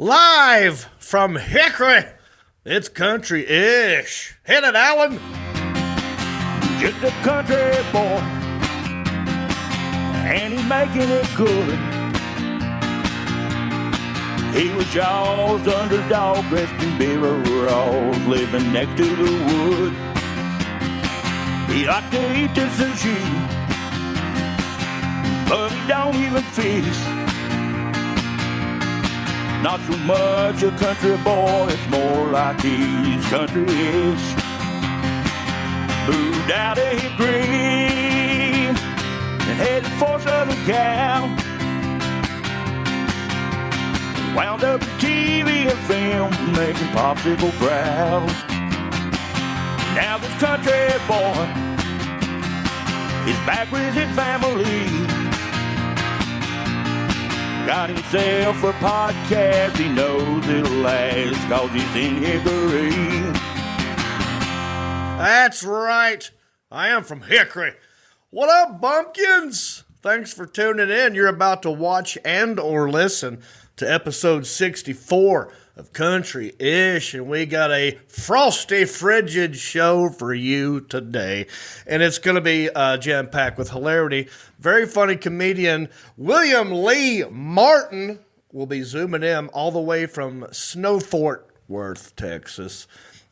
Live from Hickory. It's country-ish. Hit it, Alan. Just a country boy, and he's making it good. He was Shaw's underdog, dressed in beer overalls, living next to the wood. He liked to eat the sushi, but he don't even fish. Not so much a country boy, it's more like he's country-ish. Moved out of Hickory and headed for Southern Cal. Wound up in TV and film, making popsicle proud. Now this country boy is back with his family. Got himself a podcast, he knows it'll last, 'cause he's in Hickory. That's right. I am from Hickory. What up, bumpkins? Thanks for tuning in. You're about to watch and or listen to episode 64 of Country-ish, and we got a frosty, frigid show for you today. And it's going to be jam-packed with hilarity. Very funny comedian William Lee Martin will be zooming in all the way from Fort Worth, Texas.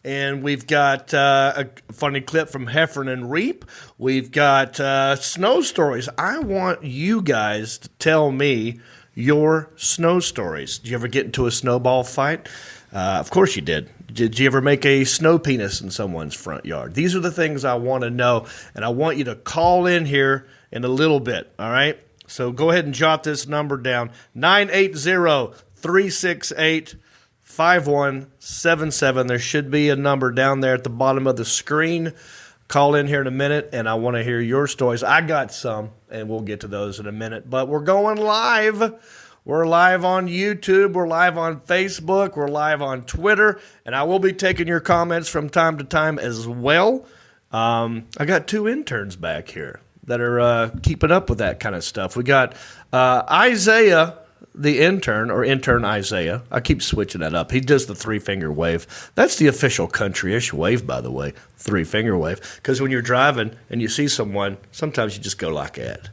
And we've got a funny clip from Heffern and Reap. We've got snow stories. I want you guys to tell me your snow stories. Did you ever get into a snowball fight? Of course you did. Did you ever make a snow penis in someone's front yard? These are the things I want to know, and I want you to call in here in a little bit, all right? So go ahead and jot this number down, 980-368-5177. There should be a number down there at the bottom of the screen. Call in here in a minute, and I want to hear your stories. I got some, and we'll get to those in a minute. But we're going live. We're live on YouTube. We're live on Facebook. We're live on Twitter. And I will be taking your comments from time to time as well. I got two interns back here that are keeping up with that kind of stuff. We got Isaiah, the intern, or intern Isaiah. I keep switching that up. He does the three-finger wave. That's the official country-ish wave, by the way, three-finger wave. Because when you're driving and you see someone, sometimes you just go like that.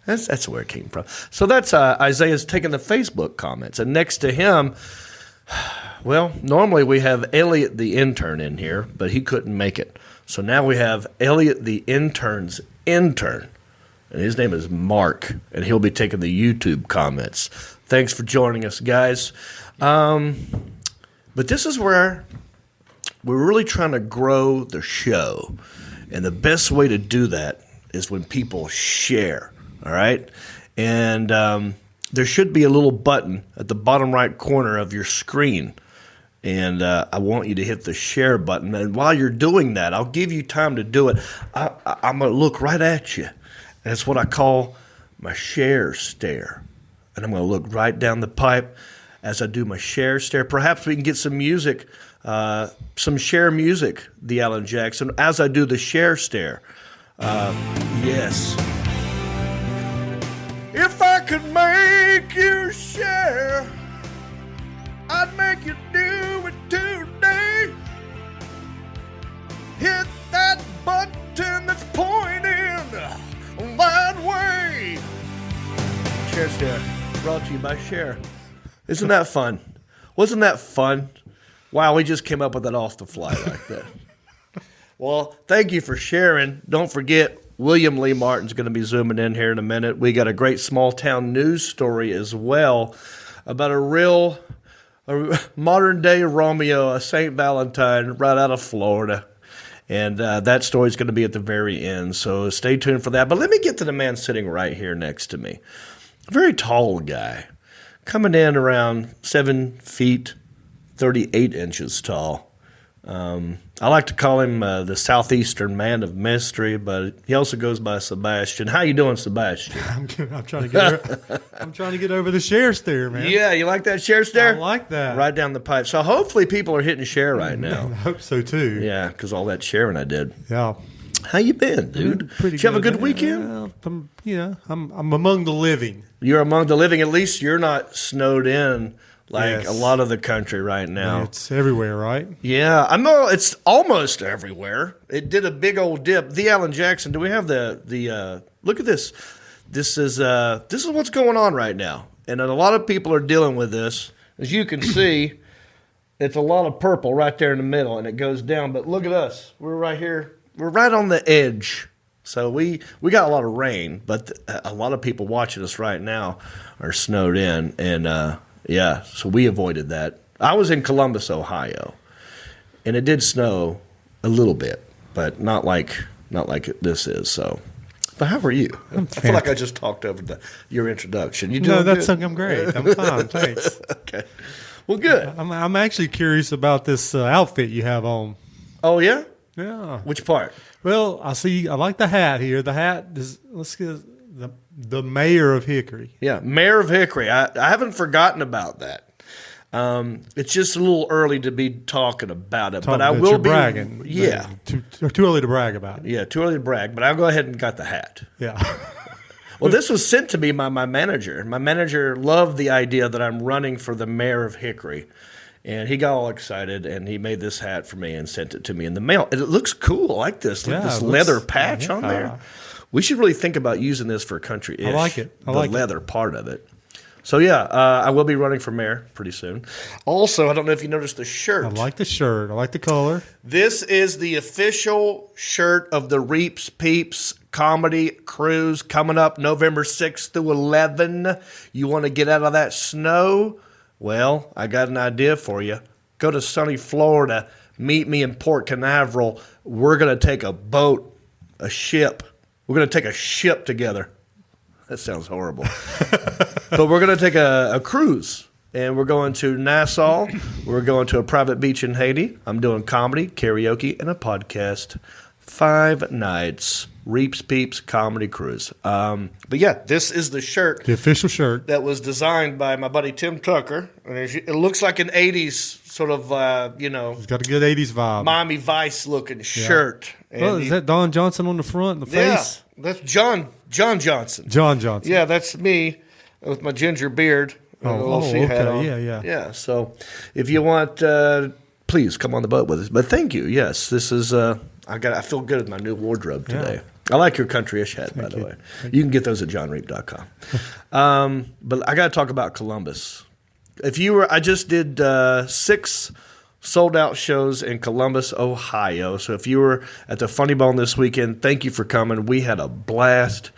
That's where it came from. So that's Isaiah's taking the Facebook comments. And next to him, well, normally we have Elliot, the intern, in here, but he couldn't make it. So now we have Elliot, the intern's intern. And his name is Mark, and he'll be taking the YouTube comments. Thanks for joining us, guys. But this is where we're really trying to grow the show. And the best way to do that is when people share, all right? And there should be a little button at the bottom right corner of your screen. And I want you to hit the share button. And while you're doing that, I'll give you time to do it. I'm going to look right at you. And it's what I call my share stare. And I'm going to look right down the pipe as I do my share stare. Perhaps we can get some music, some share music, the Alan Jackson, as I do the share stare. Yes. If I could make you share, I'd make you do it today. Hit that button that's pointing that way. Share Stare, brought to you by Share. Isn't that fun? Wasn't that fun? Wow, we just came up with that off the fly like that. Well, thank you for sharing. Don't forget, William Lee Martin's going to be zooming in here in a minute. We got a great small town news story as well about a modern day Romeo, a St. Valentine right out of Florida. And that story's going to be at the very end, so stay tuned for that. But let me get to the man sitting right here next to me. A very tall guy, coming in around 7 feet, 38 inches tall. I like to call him the Southeastern Man of Mystery, but he also goes by Sebastian. How you doing, Sebastian? I'm good. I'm trying to get over the share stare, man. Yeah, you like that share stare? I like that. Right down the pipe. So hopefully people are hitting share right now. I hope so too. Yeah, because all that sharing I did. Yeah. How you been, dude? Pretty Did you have a good man. weekend? I'm among the living. You're among the living. At least you're not snowed in like Yes. a lot of the country right now. It's everywhere, right? Yeah, I know it's almost everywhere. It did a big old dip. The Alan Jackson. Do we have the? Look at this. This is what's going on right now, and a lot of people are dealing with this. As you can see, it's a lot of purple right there in the middle, and it goes down. But look at us. We're right here. We're right on the edge. So we got a lot of rain, but a lot of people watching us right now are snowed in, and yeah, so we avoided that. I was in Columbus, Ohio, and it did snow a little bit, but not like this is. So, but how are you? I feel like I just talked over your introduction. You doing No, good? I'm great. I'm fine, thanks. Okay, well, good. I'm actually curious about this outfit you have on. Oh yeah, Yeah. which part? Well, I like the hat here. The hat is, let's get the mayor of Hickory. Yeah, Mayor of Hickory. I haven't forgotten about that. It's just a little early to be talking about it, but I will be bragging. Yeah, Too early to brag about it. yeah, too early to brag. But I'll go ahead and got the hat. Yeah. Well, this was sent to me by my manager. My manager loved the idea that I'm running for the mayor of Hickory. And he got all excited, and he made this hat for me and sent it to me in the mail. And it looks cool. I like this. Look at this leather patch on there. We should really think about using this for country-ish. I like it. I like the leather part of it. So, yeah, I will be running for mayor pretty soon. Also, I don't know if you noticed the shirt. I like the shirt. I like the color. This is the official shirt of the Reeps Peeps Comedy Cruise coming up November 6th through 11. You want to get out of that snow? Well, I got an idea for you. Go to sunny Florida. Meet me in Port Canaveral. We're going to take a boat, a ship. We're going to take a ship together. That sounds horrible. But we're going to take a cruise. And we're going to Nassau. We're going to a private beach in Haiti. I'm doing comedy, karaoke, and a podcast. 5 nights. Reeps Peeps Comedy Cruise. But yeah, this is the shirt. The official shirt. That was designed by my buddy Tim Tucker. And it looks like an 80s sort of, It's got a good 80s vibe. Miami Vice looking shirt. And Well, is that Don Johnson on the front, the yeah, face? that's John Johnson. John Johnson. Yeah, that's me with my ginger beard. And a little sea hat on. Yeah. Yeah, so if you want, please come on the boat with us. But thank you. Yes, this is, I feel good with my new wardrobe today. I like your country-ish hat, by the way. You can get those at johnreep.com. But I got to talk about Columbus. I just did 6 sold-out shows in Columbus, Ohio. So if you were at the Funny Bone this weekend, thank you for coming. We had a blast.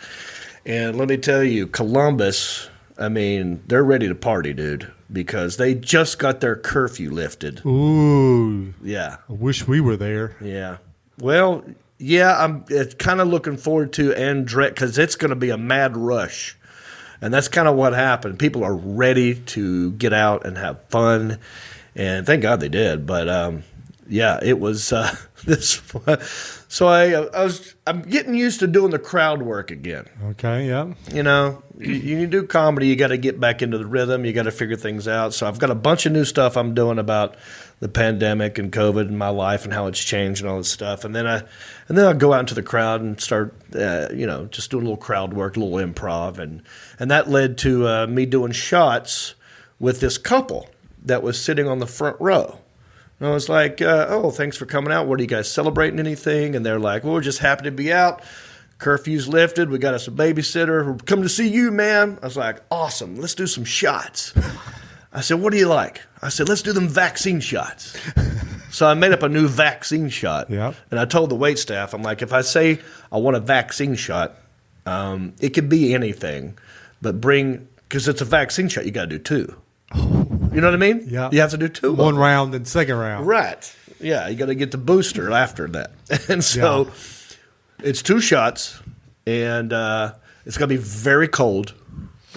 And let me tell you, Columbus, I mean, they're ready to party, dude, because they just got their curfew lifted. Ooh. Yeah. I wish we were there. Yeah. Well, yeah, I'm kind of looking forward to because it's going to be a mad rush. And that's kind of what happened. People are ready to get out and have fun. And thank God they did. But, yeah, it was this. So I'm getting used to doing the crowd work again. Okay, yeah. You know, you do comedy, you got to get back into the rhythm. You got to figure things out. So I've got a bunch of new stuff I'm doing about the pandemic and COVID and my life and how it's changed and all this stuff. And then I'll go out into the crowd and start, just doing a little crowd work, a little improv. And that led to me doing shots with this couple that was sitting on the front row. And I was like, thanks for coming out. What are you guys celebrating anything? And they're like, well, we're just happy to be out. Curfew's lifted. We got us a babysitter. We're coming to see you, man. I was like, awesome. Let's do some shots. I said, what do you like? I said, let's do them vaccine shots. So I made up a new vaccine shot. Yeah. And I told the wait staff, I'm like, if I say I want a vaccine shot, it could be anything. But because it's a vaccine shot, you got to do 2. You know what I mean? Yeah. You have to do 2. One round and second round. Right. Yeah, you got to get the booster after that. And so it's 2 shots, and it's going to be very cold,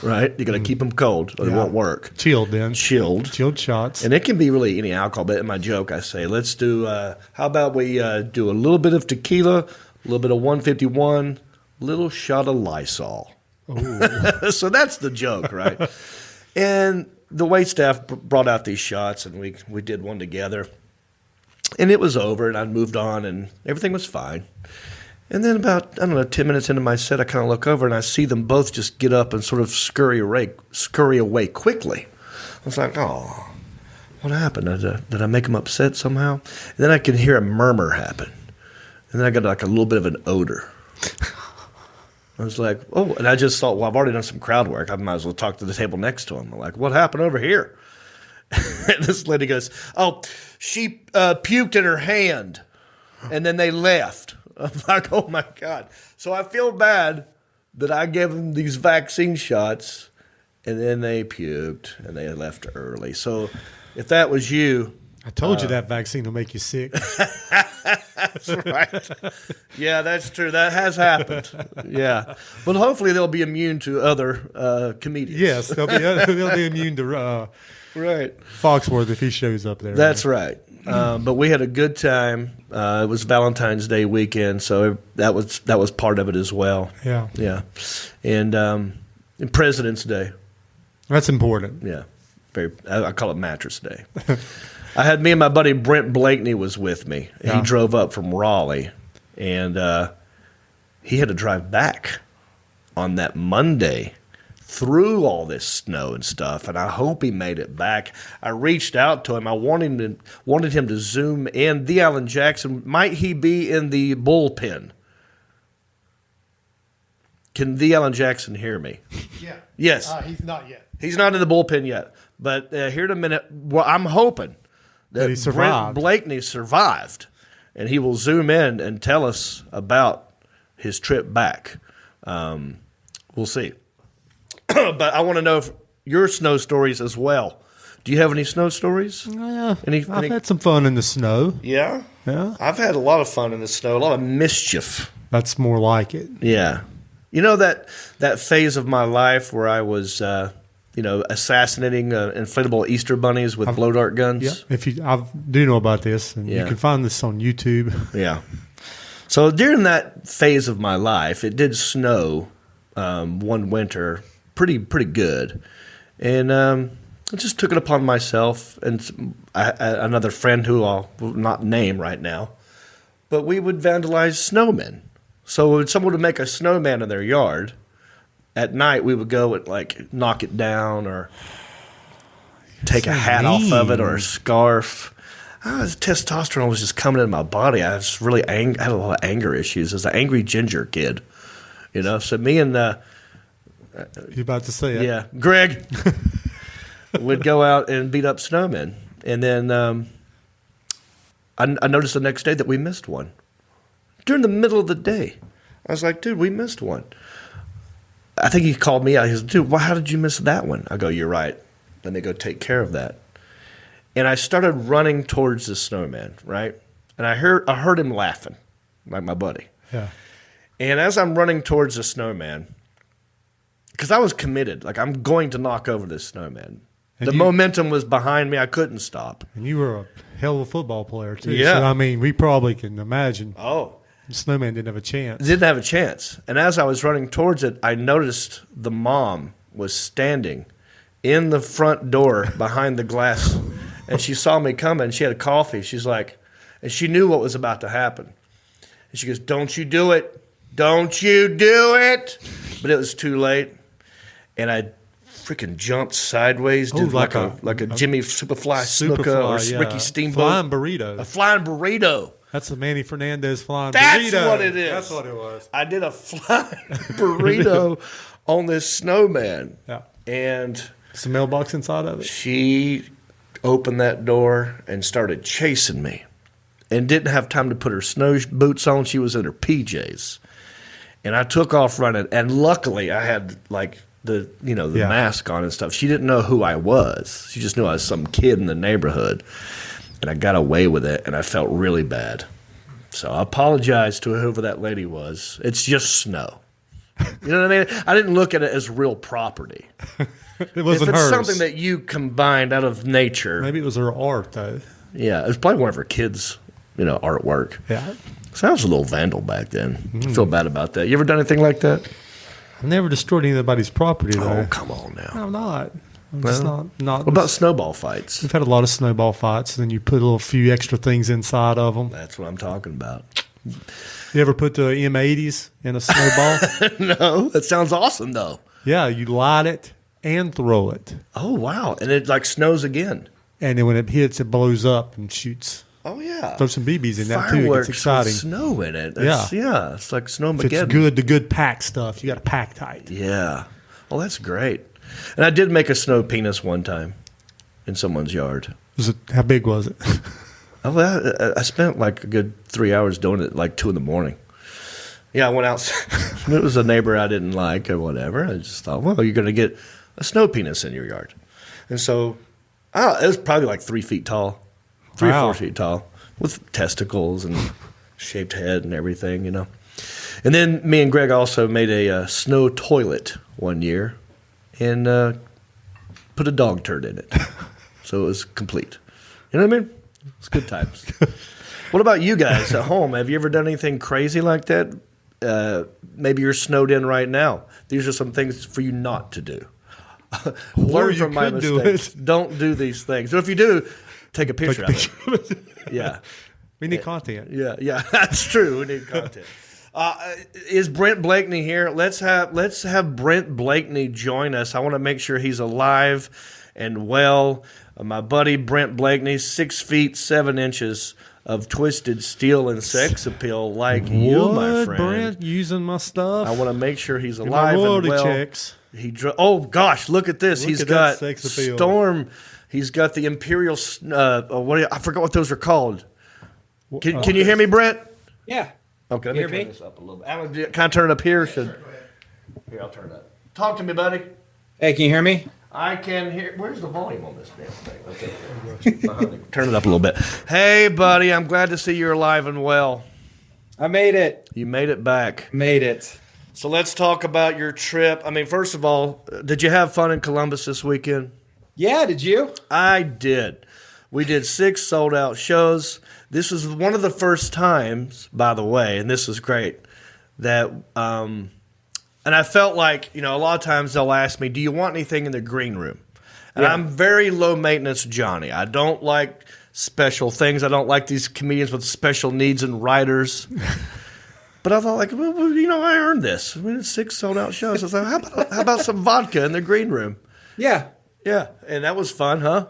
right? You got to keep them cold or it won't work. Chilled then. Chilled shots. And it can be really any alcohol. But in my joke, I say, let's do, how about we do a little bit of tequila, a little bit of 151, a little shot of Lysol. So that's the joke, right? And the waitstaff brought out these shots, and we did one together. And it was over, and I moved on, and everything was fine. And then about, 10 minutes into my set, I kind of look over, and I see them both just get up and sort of scurry away quickly. I was like, oh, what happened? Did I make him upset somehow? And then I could hear a murmur happen. And then I got like a little bit of an odor. I was like, oh, and I just thought, well, I've already done some crowd work. I might as well talk to the table next to him. I'm like, what happened over here? And this lady goes, oh, she puked in her hand, and then they left. I'm like, oh, my God. So I feel bad that I gave them these vaccine shots, and then they puked, and they left early. So if that was you. I told you that vaccine will make you sick. That's right. Yeah, that's true. That has happened. Yeah. But hopefully they'll be immune to other comedians. Yes, they'll be immune to right. Foxworth if he shows up there. That's right. But we had a good time. It was Valentine's Day weekend, so that was part of it as well. Yeah. Yeah. And President's Day. That's important. Yeah. I call it Mattress Day. I had me and my buddy Brent Blakeney was with me. Yeah. He drove up from Raleigh, and he had to drive back on that Monday through all this snow and stuff, and I hope he made it back. I reached out to him. I wanted him to zoom in. The Alan Jackson, might he be in the bullpen? Can the Alan Jackson hear me? Yeah. Yes. He's not yet. He's not in the bullpen yet, but here in a minute, well, I'm hoping that he survived. Brent Blakeney survived, and he will zoom in and tell us about his trip back. We'll see. But I want to know if your snow stories as well. Do you have any snow stories? Yeah, I've had some fun in the snow. Yeah? Yeah. I've had a lot of fun in the snow, a lot of mischief. That's more like it. Yeah. You know that phase of my life where I was assassinating inflatable Easter bunnies with blow dart guns? Yeah, I do know about this, and you can find this on YouTube. Yeah. So during that phase of my life, it did snow one winter pretty good. And I just took it upon myself and another friend who I'll not name right now, but we would vandalize snowmen. So when someone would make a snowman in their yard, at night we would go and like knock it down or take a hat off of it or a scarf. Testosterone was just coming into my body. I was really I had a lot of anger issues as an angry ginger kid, So me and You about to say it? Yeah, Greg would go out and beat up snowmen, and then I noticed the next day that we missed one during the middle of the day. I was like, dude, we missed one. I think he called me out. He said, dude, how did you miss that one? I go, you're right. Let me go take care of that. And I started running towards the snowman, right? And I heard him laughing, like my buddy. Yeah. And as I'm running towards the snowman, because I was committed, like I'm going to knock over this snowman. And momentum was behind me. I couldn't stop. And you were a hell of a football player, too. Yeah. So, I mean, we probably can imagine. Oh. The snowman didn't have a chance. Didn't have a chance. And as I was running towards it, I noticed the mom was standing in the front door behind the glass. And she saw me coming. She had a coffee. She's like, and she knew what was about to happen. And she goes, don't you do it. Don't you do it. But it was too late. And I freaking jumped sideways, did like a Jimmy Superfly Snuka or Ricky Steamboat. Flying burrito. A flying burrito. That's a Manny Fernandez flying burrito. That's what it is. That's what it was. I did a flying burrito on this snowman. Yeah. And some mailbox inside of it. She opened that door and started chasing me and didn't have time to put her snow boots on. She was in her PJs. And I took off running. And luckily I had like the mask on and stuff. She didn't know who I was. She just knew I was some kid in the neighborhood. And I got away with it, and I felt really bad. So I apologize to whoever that lady was. It's just snow. You know what I mean? I didn't look at it as real property. It wasn't if it's hers. something that you combined out of nature. Maybe it was her art, though. Yeah, it was probably one of her kids' artwork. Yeah. So I was a little vandal back then. I feel bad about that. You ever done anything like that? I've never destroyed anybody's property, though. Oh, come on now. I'm not. I'm just not. What about snowball fights? We've had a lot of snowball fights, and then you put a few extra things inside of them. That's what I'm talking about. You ever put the M80s in a snowball? No, that sounds awesome, though. Yeah, you light it, and throw it. Oh, wow. And it like snows again. And then when it hits, it blows up and shoots. Oh, yeah. Throw some BBs in that too. It Fireworks gets exciting. with snow in it. Yeah. It's like snow If it's Snowmageddon. good, the good pack stuff, you got to pack tight. Yeah. Well, that's great. And I did make a snow penis one time in someone's yard. How big was it? I spent like a good 3 hours doing it, like 2 a.m. Yeah, I went out. It was a neighbor I didn't like or whatever. I just thought, well, you're going to get a snow penis in your yard. And so it was probably like 3 feet tall, 3 or 4 feet tall, with testicles and shaped head and everything, you know. And then me and Greg also made a snow toilet one year and put a dog turd in it. So it was complete. You know what I mean? It's good times. What about you guys at home? Have you ever done anything crazy like that? Maybe you're snowed in right now. These are some things for you not to do. Learn from my mistakes. Don't do these things. So if you do, take a picture of it. Yeah. We need content. Yeah, that's true. We need content. Is Brent Blakeney here? Let's have Brent Blakeney join us. I want to make sure he's alive and well. My buddy Brent Blakeney, 6 feet 7 inches of twisted steel and sex appeal, like you, my friend. Brent using my stuff. I want to make sure he's Get alive my royalty and well. checks. Oh gosh, look at this. Look He's at that got sex appeal. Storm. He's got the Imperial. I forgot what those are called. Can you hear me, Brent? Yeah. Okay, let You me hear turn me? this up a little bit. Alan, can I turn it up here? Here, I'll turn it up. Talk to me, buddy. Hey, can you hear me? I can hear. Where's the volume on this damn thing? Okay. Turn it up a little bit. Hey, buddy, I'm glad to see you're alive and well. I made it. You made it back. Made it. So let's talk about your trip. I mean, first of all, did you have fun in Columbus this weekend? Yeah, did you? I did. We did 6 sold-out shows. This was one of the first times, by the way, and this is great, that and I felt like, a lot of times they'll ask me, do you want anything in the green room? And Yeah. I'm very low-maintenance Johnny. I don't like special things. I don't like these comedians with special needs and writers. But I thought, like, well, I earned this. We did 6 sold-out shows. I was like, how about some vodka in the green room? Yeah. Yeah, and that was fun, huh?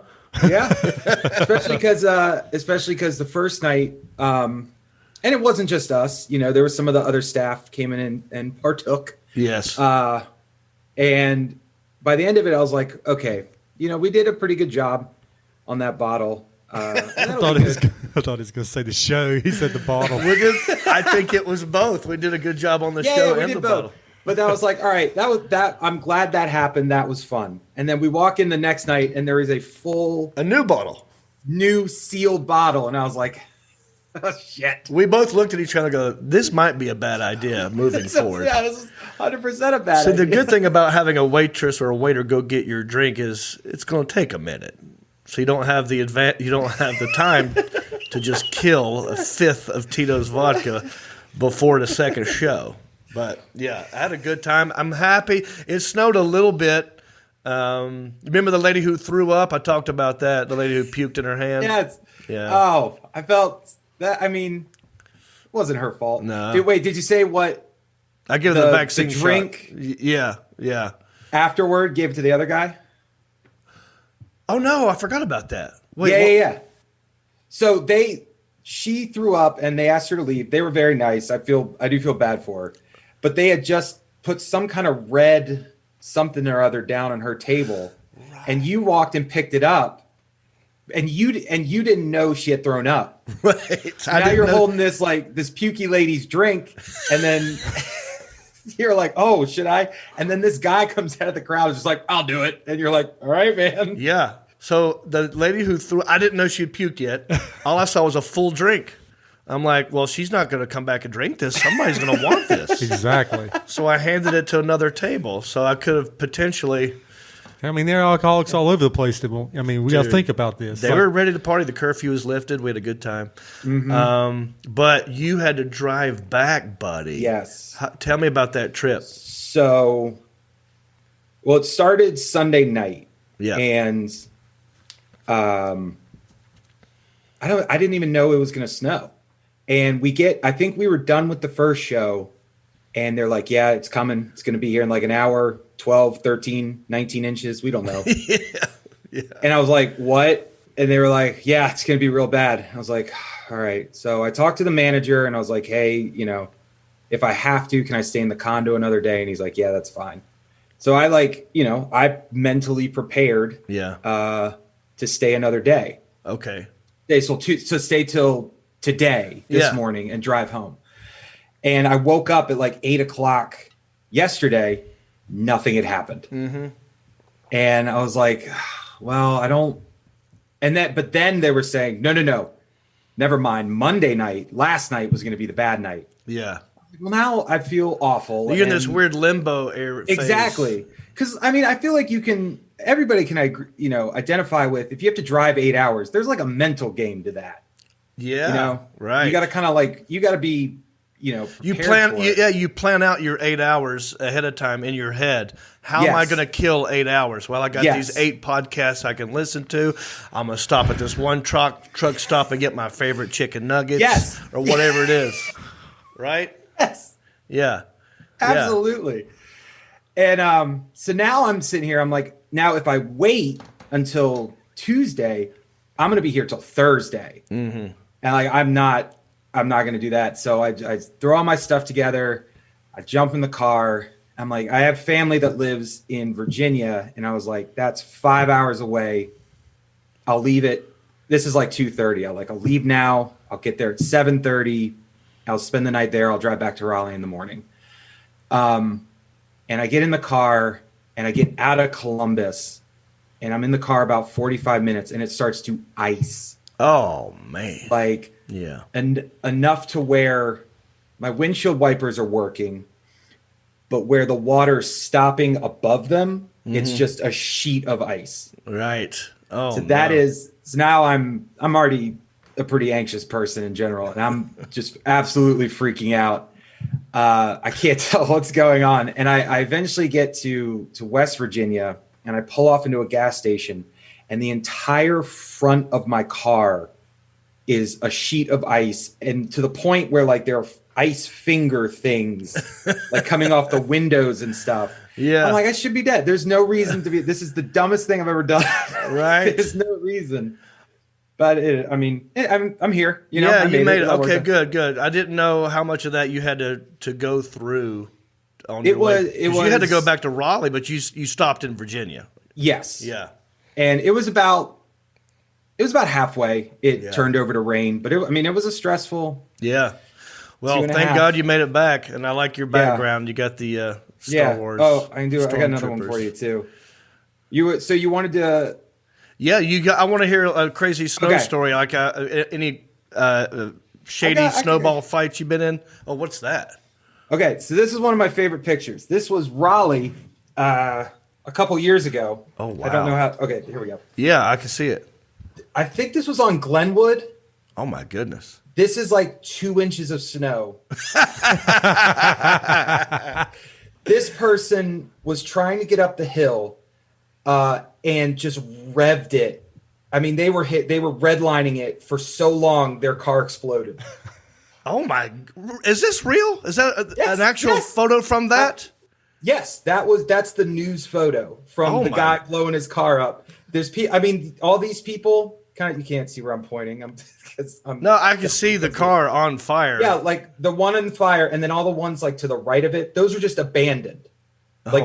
Yeah. especially because the first night, and it wasn't just us. There was some of the other staff came in and partook. Yes. And by the end of it, I was like, okay, we did a pretty good job on that bottle. I thought he was going to say the show. He said the bottle. I think it was both. We did a good job on the show we and did the both. bottle. But that was like, all right, that. I'm glad that happened. That was fun. And then we walk in the next night, and there is a full A new bottle. new sealed bottle, and I was like, oh, shit. We both looked at each other and go, this might be a bad idea moving forward. Yeah, this is 100% a bad So the idea. good thing about having a waitress or a waiter go get your drink is it's going to take a minute. So you don't have the time to just kill a fifth of Tito's vodka before the second show. But yeah, I had a good time. I'm happy. It snowed a little bit. Remember the lady who threw up? I talked about that. The lady who puked in her hand. Yes. Yeah. Oh, I felt that. I mean, it wasn't her fault. No. Did you say what I give her the vaccine the drink shot. Yeah. afterward gave it to the other guy? Oh no, I forgot about that. Wait, Yeah. So she threw up and they asked her to leave. They were very nice. I do feel bad for her, but they had just put some kind of red something or other down on her table, and you walked and picked it up, and you didn't know she had thrown up. Right. Now you're holding this pukey lady's drink, and then you're like, oh, should I? And then this guy comes out of the crowd, is just like, I'll do it, and you're like, all right, man. Yeah. So the lady who threw, I didn't know she'd puked yet. All I saw was a full drink. I'm like, well, she's not going to come back and drink this. Somebody's going to want this. Exactly. So I handed it to another table. So I could have potentially. I mean, there are alcoholics all over the place. We got to think about this. They were ready to party. The curfew was lifted. We had a good time. Mm-hmm. But you had to drive back, buddy. Yes. Tell me about that trip. So, well, it started Sunday night. Yeah. And I didn't even know it was going to snow. And I think we were done with the first show, And they're like, yeah, it's coming. It's going to be here in like an hour, 12, 13, 19 inches. We don't know. Yeah. And I was like, what? And they were like, yeah, it's going to be real bad. I was like, all right. So I talked to the manager and I was like, hey, you know, if I have to, can I stay in the condo another day? And he's like, yeah, that's fine. So I I mentally prepared to stay another day. Okay. So to stay till today, this morning, and drive home. And I woke up at like 8:00 yesterday. Nothing had happened. Mm-hmm. And I was like, well, I don't. But then they were saying, no, never mind. Monday night, last night was going to be the bad night. Yeah. Well, now I feel awful. You're in this weird limbo area. Exactly. Because, I mean, I feel like everybody can, identify with, if you have to drive 8 hours, there's like a mental game to that. Yeah. Right. You got to kind of you got to be, you plan. You plan out your 8 hours ahead of time in your head. How am I going to kill 8 hours? Well, I got these 8 podcasts I can listen to. I'm going to stop at this one truck stop and get my favorite chicken nuggets or whatever it is. Right? Yes. Yeah. Absolutely. And so now I'm sitting here. I'm like, now if I wait until Tuesday, I'm going to be here till Thursday. Mm-hmm. And I'm not going to do that. So I throw all my stuff together. I jump in the car. I'm like, I have family that lives in Virginia. And I was like, that's 5 hours away. I'll leave it. This is like 2:30. I'll leave now. I'll get there at 7:30. I'll spend the night there. I'll drive back to Raleigh in the morning. And I get in the car and I get out of Columbus and I'm in the car about 45 minutes and it starts to ice. Oh, man. And enough to where my windshield wipers are working, but where the water's stopping above them, it's just a sheet of ice. Right. Oh, so that is, so now I'm already a pretty anxious person in general, and I'm just absolutely freaking out. I can't tell what's going on. And I eventually get to West Virginia and I pull off into a gas station and the entire front of my car is a sheet of ice, and to the point where there are ice finger things coming off the windows and stuff. Yeah. I'm like, I should be dead. There's no reason to be. This is the dumbest thing I've ever done. Right. There's no reason. But I'm here. You made it. Okay, good. I didn't know how much of that you had to go through on your way. You had to go back to Raleigh, but you stopped in Virginia. Yes. Yeah. And it was about halfway. It turned over to rain, but it was a stressful. Yeah. Well, thank God you made it back, and I like your background. You got the Star Wars. Oh, I can do it. I got another one for you too. You wanted to. Yeah, I want to hear a crazy snow story, like any shady snowball fights you've been in. Oh, what's that? Okay, so this is one of my favorite pictures. This was Raleigh a couple years ago. Oh, wow. I don't know how. Okay, here we go. Yeah, I can see it. I think this was on Glenwood. Oh, my goodness. This is 2 inches of snow. This person was trying to get up the hill and just revved it. I mean, they were redlining it for so long, their car exploded. Oh my! Is this real? Is that an actual photo from that? Yes, that's the news photo from the guy blowing his car up. There's all these people. You can't see where I'm pointing. No, I can see the car on fire. Yeah, the one on fire, and then all the ones to the right of it. Those are just abandoned.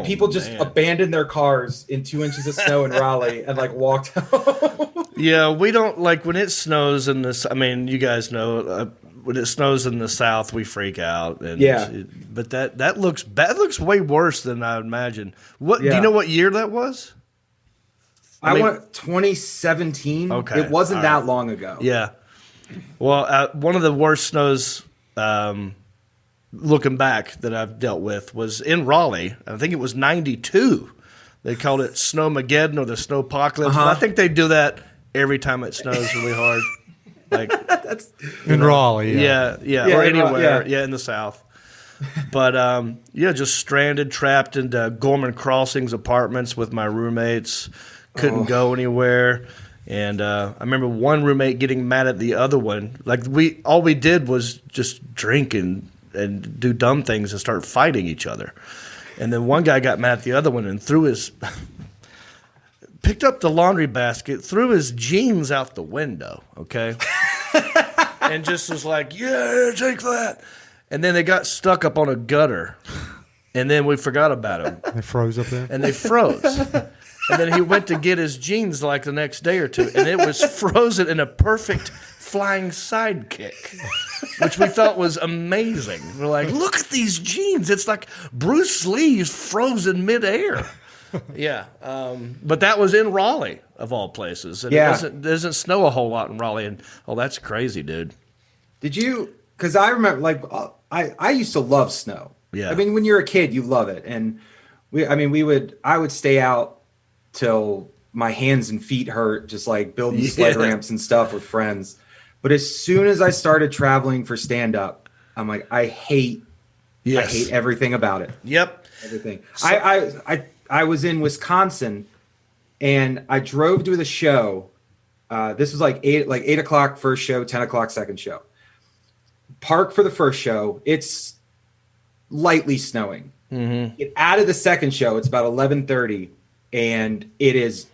People just abandoned their cars in 2 inches of snow in Raleigh and walked home. Yeah, we don't when it snows in this. I mean, you guys know when it snows in the South, we freak out. And but that looks bad. That looks way worse than I would imagine. Do you know what year that was? I went 2017. Okay, it wasn't that long ago. Yeah. Well, one of the worst snows. Looking back that I've dealt with was in Raleigh. I think it was 92. They called it Snowmageddon or the Snowpocalypse. Uh-huh. I think they do that every time it snows really hard. That's in Raleigh. Yeah, or anywhere. In the South. But just stranded, trapped into Gorman Crossings apartments with my roommates. Couldn't go anywhere. And I remember one roommate getting mad at the other one. All we did was just drink and and do dumb things and start fighting each other. And then one guy got mad at the other one and picked up the laundry basket, threw his jeans out the window, okay? And just was like, yeah, take that. And then they got stuck up on a gutter. And then we forgot about him. They froze up there. And they froze. And then he went to get his jeans like the next day or two, and it was frozen in a perfect flying sidekick, which we thought was amazing. We're like, look at these jeans. It's like Bruce Lee's frozen midair. Yeah. But that was in Raleigh, of all places. And it doesn't snow a whole lot in Raleigh. And, that's crazy, dude. Did you, because I remember, like, I used to love snow. Yeah. I mean, when you're a kid, you love it. And I would stay out till my hands and feet hurt, just like building sled ramps and stuff with friends. But as soon as I started traveling for stand-up, I'm like, I hate everything about it. Yep. Everything. I was in Wisconsin, and I drove to the show. This was like 8 o'clock first show, 10 o'clock second show. Park for the first show. It's lightly snowing. Mm-hmm. Get out of the second show. It's about 11:30. And it is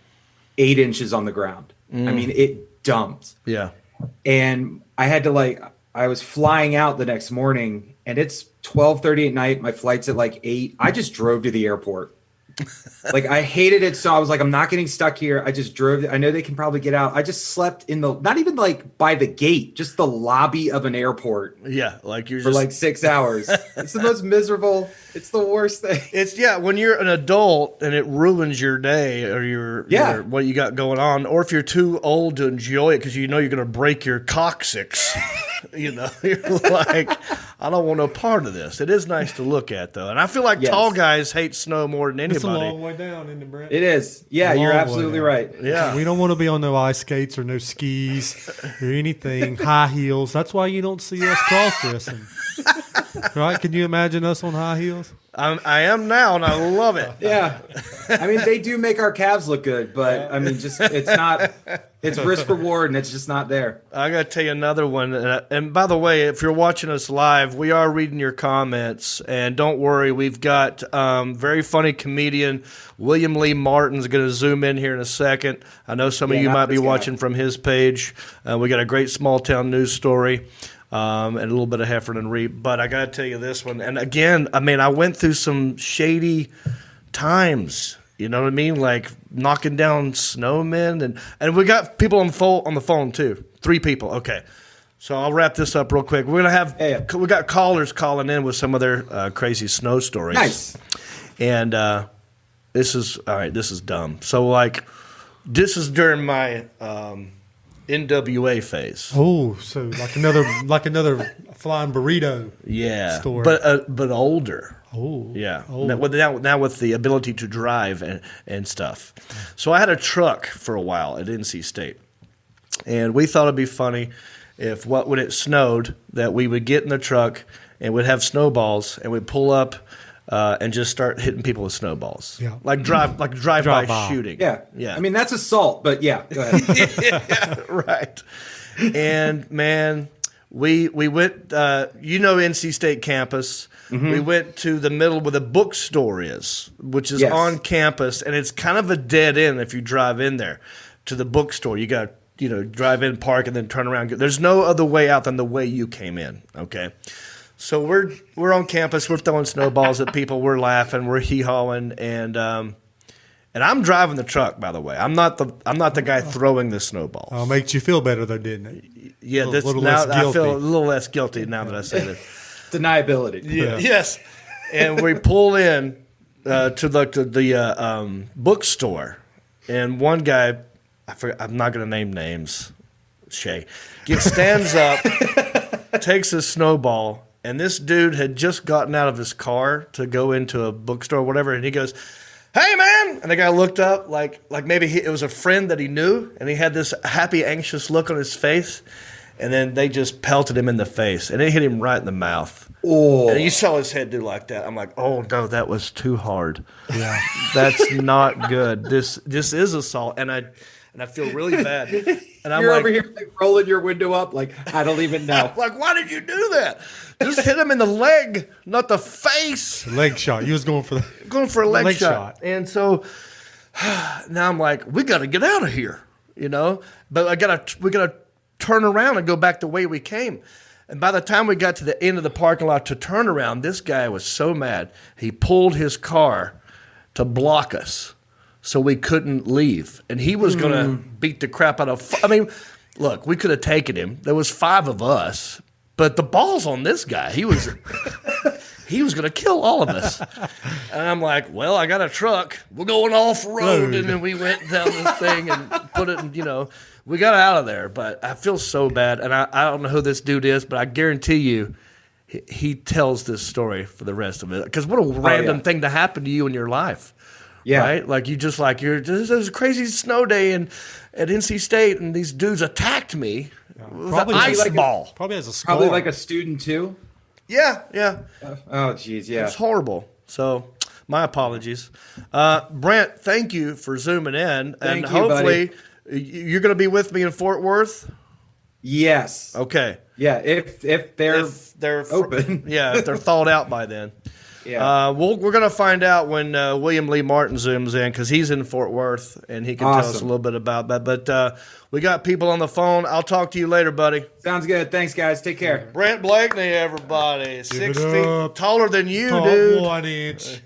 8 inches on the ground. I mean, it dumped. Yeah. And I had to I was flying out the next morning, and it's 12:30 at night. My flight's at 8. I just drove to the airport. I hated it. So I was like, I'm not getting stuck here. I just drove. I know they can probably get out. I just slept in not even by the gate, just the lobby of an airport. Yeah. You're for 6 hours. It's the most miserable. It's the worst thing. It's when you're an adult and it ruins your day or your what you got going on, or if you're too old to enjoy it because you're going to break your coccyx. You're like, I don't want no part of this. It is nice to look at, though. And I feel like tall guys hate snow more than anybody. It's a long way down, isn't it, Brent? It is. Yeah, you're absolutely right. Yeah. We don't want to be on no ice skates or no skis or anything. High heels. That's why you don't see us cross-dressing. Right? Can you imagine us on high heels? I am now, and I love it. Yeah. I mean, they do make our calves look good, but I mean, it's risk reward, and it's just not there. I got to tell you another one. And by the way, if you're watching us live, we are reading your comments. And don't worry, we've got very funny comedian William Lee Martin's going to zoom in here in a second. I know some of you might be watching from his page. We got a great small town news story. And a little bit of Heffernan and Reap. But I got to tell you this one. And again, I mean, I went through some shady times. You know what I mean? Like knocking down snowmen. And we got people on the phone, too. 3 people. Okay. So I'll wrap this up real quick. We're going to have we got callers calling in with some of their crazy snow stories. Nice. And this is dumb. So, this is during my NWA phase. Oh, so like another flying burrito. Yeah, story. but older. Oh, yeah. Oh. Now with the ability to drive and stuff. So I had a truck for a while at NC State, and we thought it'd be funny if when it snowed that we would get in the truck and we'd have snowballs and we'd pull up. And just start hitting people with snowballs. Yeah. Drive-by shooting. Yeah. Yeah. I mean, that's assault, but yeah, go ahead. Yeah, right. And man, we went, NC State campus. Mm-hmm. We went to the middle where the bookstore is, which is on campus, and it's kind of a dead end if you drive in there to the bookstore. You got to, drive in, park, and then turn around. There's no other way out than the way you came in, okay? So we're on campus. We're throwing snowballs at people. We're laughing. We're hee-hawing, and I'm driving the truck. By the way, I'm not the guy throwing the snowballs. Oh, makes you feel better though, didn't it? Yeah, I feel a little less guilty now that I say this. Deniability. Yeah. Yes, and we pull in to the bookstore, and one guy, I'm not going to name names. Shay stands up, takes a snowball. And this dude had just gotten out of his car to go into a bookstore or whatever, and he goes, "Hey, man!" And the guy looked up like maybe it was a friend that he knew, and he had this happy, anxious look on his face, and then they just pelted him in the face, and it hit him right in the mouth. Oh! And you saw his head do like that. I'm like, oh, no, that was too hard. Yeah. That's not good. This is assault. And and I feel really bad. And I'm You're like, over here like, rolling your window up, like I don't even know. like, why did you do that? Just hit him in the leg, not the face. Leg shot. You was going for the Going for a leg, leg shot. And so now I'm like, we got to get out of here, you know. But we gotta turn around and go back the way we came. And by the time we got to the end of the parking lot to turn around, this guy was so mad. He pulled his car to block us so we couldn't leave. And he was going to beat the crap out of – I mean, look, we could have taken him. There was 5 of us. But the ball's on this guy. He was going to kill all of us. And I'm like, well, I got a truck. We're going off-road. And then we went down this thing and put it in, you know – we got out of there, but I feel so bad. And I don't know who this dude is, but I guarantee you he tells this story for the rest of it. Because what a random thing to happen to you in your life. Yeah. Right? Like you just like, this is a crazy snow day at NC State, and these dudes attacked me with an ice ball. Probably has a scar. Probably like a student too. Yeah, yeah. Oh, geez, yeah. It's horrible. So my apologies. Brent, thank you for zooming in. Thank and you, hopefully buddy. You're going to be with me in Fort Worth? Yes. Okay. Yeah, if they're open. Yeah, if they're thawed out by then. Yeah. We're going to find out when William Lee Martin zooms in because he's in Fort Worth and he can tell us a little bit about that. But we got people on the phone. I'll talk to you later, buddy. Sounds good. Thanks, guys. Take care. Brent Blakeney, everybody. 6 feet taller than you, dude. 1 inch.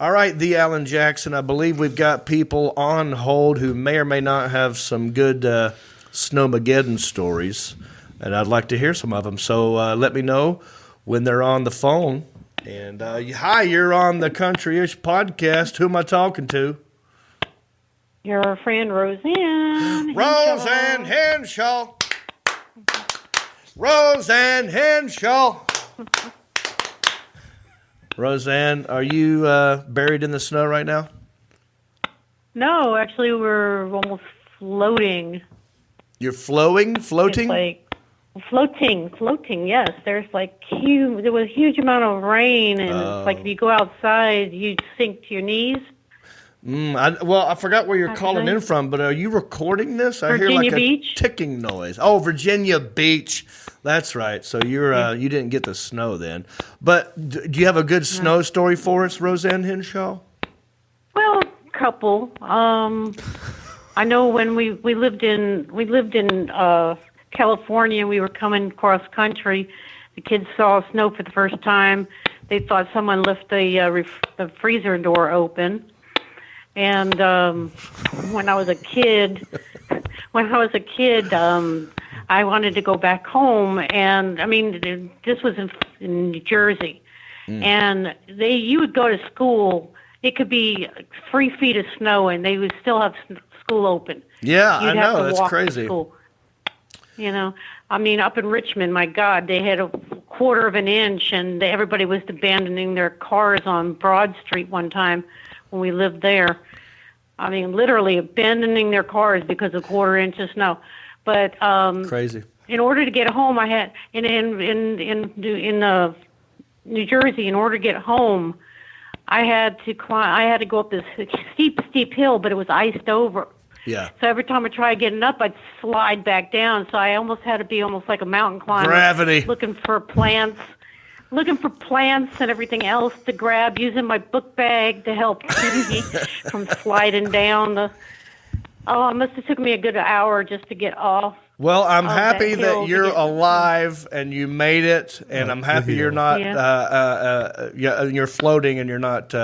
All right, the Alan Jackson. I believe we've got people on hold who may or may not have some good Snowmageddon stories, and I'd like to hear some of them. So let me know when they're on the phone. And hi, you're on the Country-ish podcast. Who am I talking to? Your friend Roseanne. Roseanne Henshaw. Roseanne Henshaw. Roseanne, are you buried in the snow right now? No, actually, we're almost floating. You're floating? It's like floating. Yes, there was a huge amount of rain, and it's like if you go outside, you sink to your knees. I forgot where you're calling in from, but are you recording this? I hear like a ticking noise. Oh, Virginia Beach. That's right. So you didn't get the snow then. But do you have a good snow story for us, Roseanne Henshaw? Well, couple. I know when we lived in California, we were coming cross country. The kids saw snow for the first time. They thought someone left the freezer door open. And when I was a kid, I wanted to go back home, and I mean, this was in New Jersey, and you would go to school. It could be 3 feet of snow, and they would still have school open. Yeah, You'd I have know. to That's walk crazy. to school. You know, I mean, up in Richmond, my God, they had a 1/4 of an inch, and everybody was abandoning their cars on Broad Street one time when we lived there. I mean, literally abandoning their cars because of 1/4 inch of snow. But crazy. In order to get home, I had in New Jersey. In order to get home, I had to climb. I had to go up this steep hill, but it was iced over. Yeah. So every time I tried getting up, I'd slide back down. So I almost had to be almost like a mountain climber. Gravity. Looking for plants and everything else to grab, using my book bag to help keep me from sliding down it must have took me a good hour just to get off. Well, I'm happy that you're get alive and you made it, and I'm happy you're not you're floating and you're not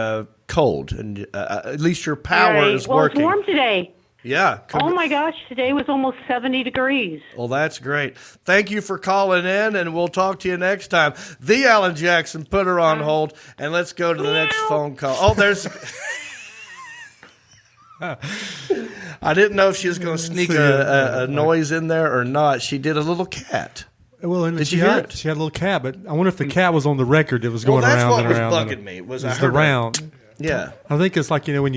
cold, and at least your power is working. It's warm today. Yeah. Oh my gosh, today was almost 70 degrees. Well, that's great. Thank you for calling in, and we'll talk to you next time. The Alan Jackson, put her on hold, and let's go to the next phone call. Oh, there's... I didn't know if she was going to sneak a noise in there or not. She did a little cat. Well, and did you hear it? She had a little cat, but I wonder if the cat was on the record that was going around and around. That's what was bugging me. Was the round. Yeah. I think it's like, when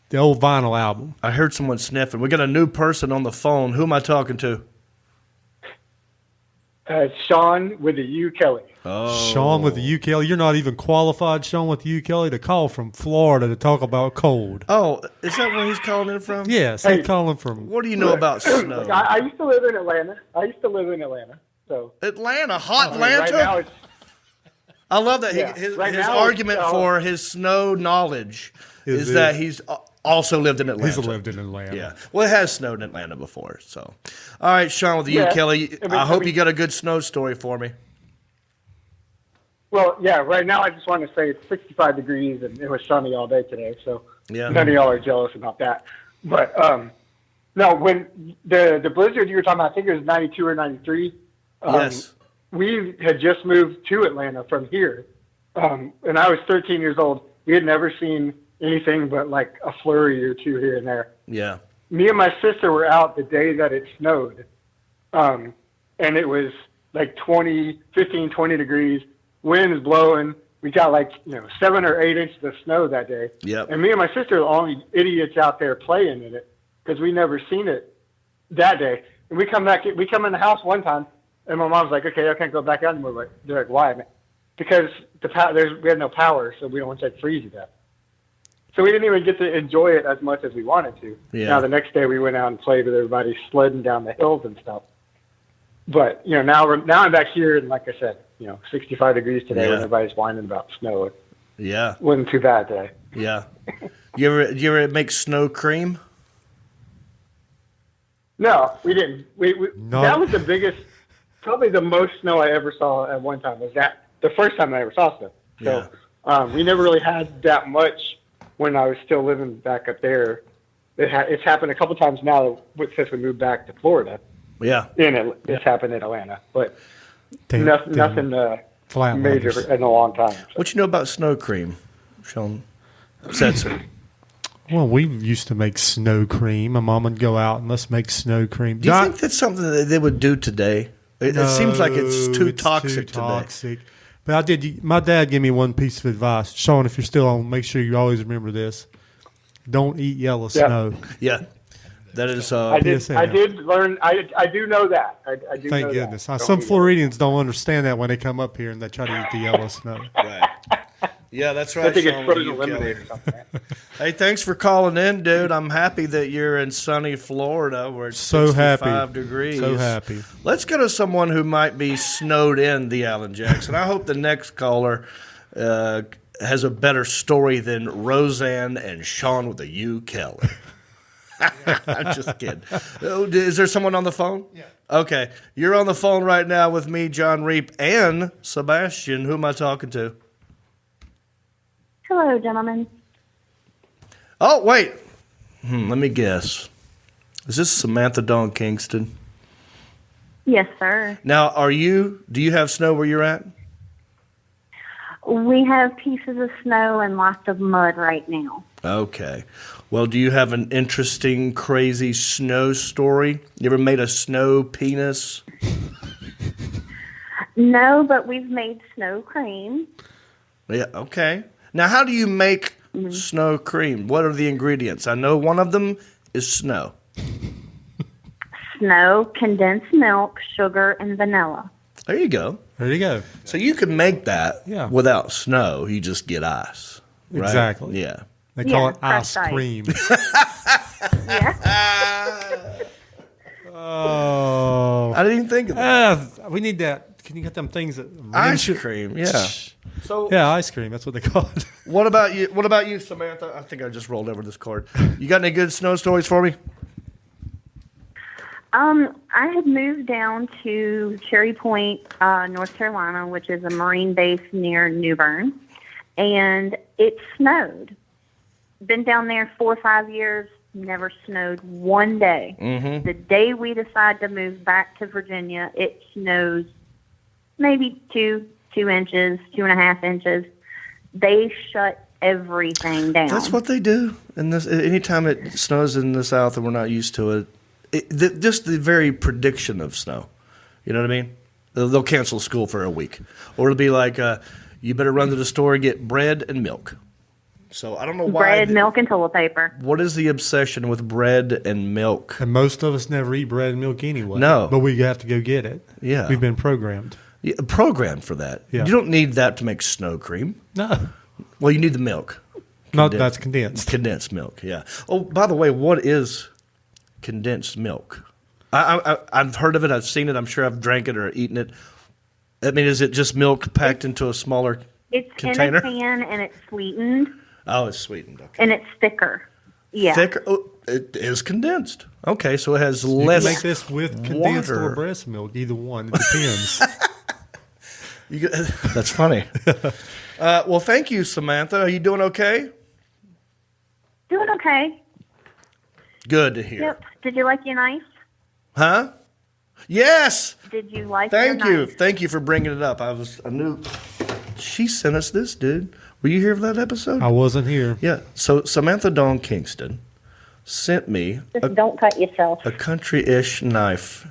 the old vinyl album. I heard someone sniffing. We got a new person on the phone. Who am I talking to? It's Sean with the U Kelly. Oh, Sean with the U Kelly. You're not even qualified, Sean with the U Kelly, to call from Florida to talk about cold. Oh, is that where he's calling in from? Yes, he's calling from. What do you know about snow? Look, I used to live in Atlanta. So Atlanta, hot I mean, right Atlanta. now it's I love that Yeah, his right now argument it's, for his snow knowledge is Is that it- he's also lived in Atlanta. He's lived in Atlanta. Yeah. Well, it has snowed in Atlanta before. So, all right, Sean with the U Yeah. Kelly. I mean- I hope I mean- you got a good snow story for me. well, yeah. Right now, I just want to say it's 65 degrees and it was sunny all day today. So Yeah. none of y'all are jealous about that. But no, when the blizzard you were talking about, I think it was 92 or 93. Yes. We had just moved to Atlanta from here, and I was 13 years old. We had never seen anything but like a flurry or two here and there. Yeah. Me and my sister were out the day that it snowed, and it was like 15, 20 degrees, winds blowing. We got like 7 or 8 inches of snow that day. Yep. And me and my sister are the only idiots out there playing in it because we never seen it that day. And we come in the house one time, and my mom's like, "Okay, I can't go back out anymore." They're like, "Why?" Because we had no power, so we don't want to freeze to death. So we didn't even get to enjoy it as much as we wanted to. Yeah. Now the next day we went out and played with everybody, sledding down the hills and stuff. But now I'm back here, and like I said, 65 degrees today Yeah. when everybody's whining about snow. It Yeah. wasn't too bad today. Yeah. You ever make snow cream? No, we didn't. No. That was the biggest, probably the most snow I ever saw at one time. Was that the first time I ever saw snow? So we never really had that much when I was still living back up there. It's happened a couple times now since we moved back to Florida. Yeah. It's happened in Atlanta, but Damn, nothing Flatlanders. major in a long time. So. What you know about snow cream, Sean Setzer? Well, we used to make snow cream. My mom would go out and let's make snow cream. Do you think that's something that they would do today? It seems like it's too toxic today. toxic. But I did. My dad gave me one piece of advice, Sean. If you're still on, make sure you always remember this: don't eat yellow snow. Yeah. That is. I did. PSA. I did learn. I do know that. I do. Thank know goodness. That. Some Floridians don't understand that when they come up here and they try to eat the yellow snow. Right. Yeah, that's right. I think it's Sean, frozen you lemonade Kelly. or something. Hey, thanks for calling in, dude. I'm happy that you're in sunny Florida where it's So 65 happy. degrees. So happy. Let's go to someone who might be snowed in the Allen Jacks. And I hope the next caller has a better story than Roseanne and Sean with the U. Kelly. I'm just kidding. Oh, is there someone on the phone? Yeah. Okay. You're on the phone right now with me, John Reap, and Sebastian. Who am I talking to? Hello, gentlemen. Oh, wait. Let me guess. Is this Samantha Dawn Kingston? Yes, sir. Now, do you have snow where you're at? We have pieces of snow and lots of mud right now. Okay. Well, do you have an interesting, crazy snow story? You ever made a snow penis? No, but we've made snow cream. Yeah, okay. Now, how do you make snow cream? What are the ingredients? I know one of them is snow. Snow, condensed milk, sugar, and vanilla. There you go. There you go. So you can make that Yeah. without snow. You just get ice. Right? Exactly. Yeah. They call Yeah, it ice fresh ice. cream. Yeah. Oh. I didn't even think of that. We need that. Can you get them things that Ice cream, yeah. So Yeah, ice cream. That's what they call it. what about you? What about you, Samantha? I think I just rolled over this card. You got any good snow stories for me? I had moved down to Cherry Point, North Carolina, which is a Marine base near New Bern, and it snowed. Been down there 4 or 5 years, never snowed one day. Mm-hmm. The day we decide to move back to Virginia, it snows maybe 2 inches, 2.5 inches. They shut everything down. That's what they do. And this, anytime it snows in the South and we're not used to it, just the very prediction of snow. You know what I mean? They'll cancel school for a week. Or it'll be like, you better run to the store and get bread and milk. So I don't know why. Bread, milk, and toilet paper. What is the obsession with bread and milk? And most of us never eat bread and milk anyway. No. But we have to go get it. Yeah. We've been programmed. Yeah, programmed for that. Yeah. You don't need that to make snow cream. No. Well, you need the milk. Not that's condensed. Condensed milk, yeah. Oh, by the way, what is condensed milk? I've heard of it. I've seen it. I'm sure I've drank it or eaten it. I mean, is it just milk packed into a smaller container? It's in a can, and it's sweetened, Oh, it's sweetened. Okay. and it's thicker. Yeah. Thicker. Oh, it is condensed. Okay, so it has You less. can make this with condensed water. or breast milk. Either one. It depends. That's funny. Well, thank you, Samantha. Are you doing okay? Doing okay. Good to hear. Yep. Did you like your knife? Huh? Yes. Did you like Thank your you. knife? Thank you for bringing it up. I knew she sent us this, dude. Were you here for that episode? I wasn't here. Yeah. So Samantha Dawn Kingston sent me Just don't cut yourself. a country-ish knife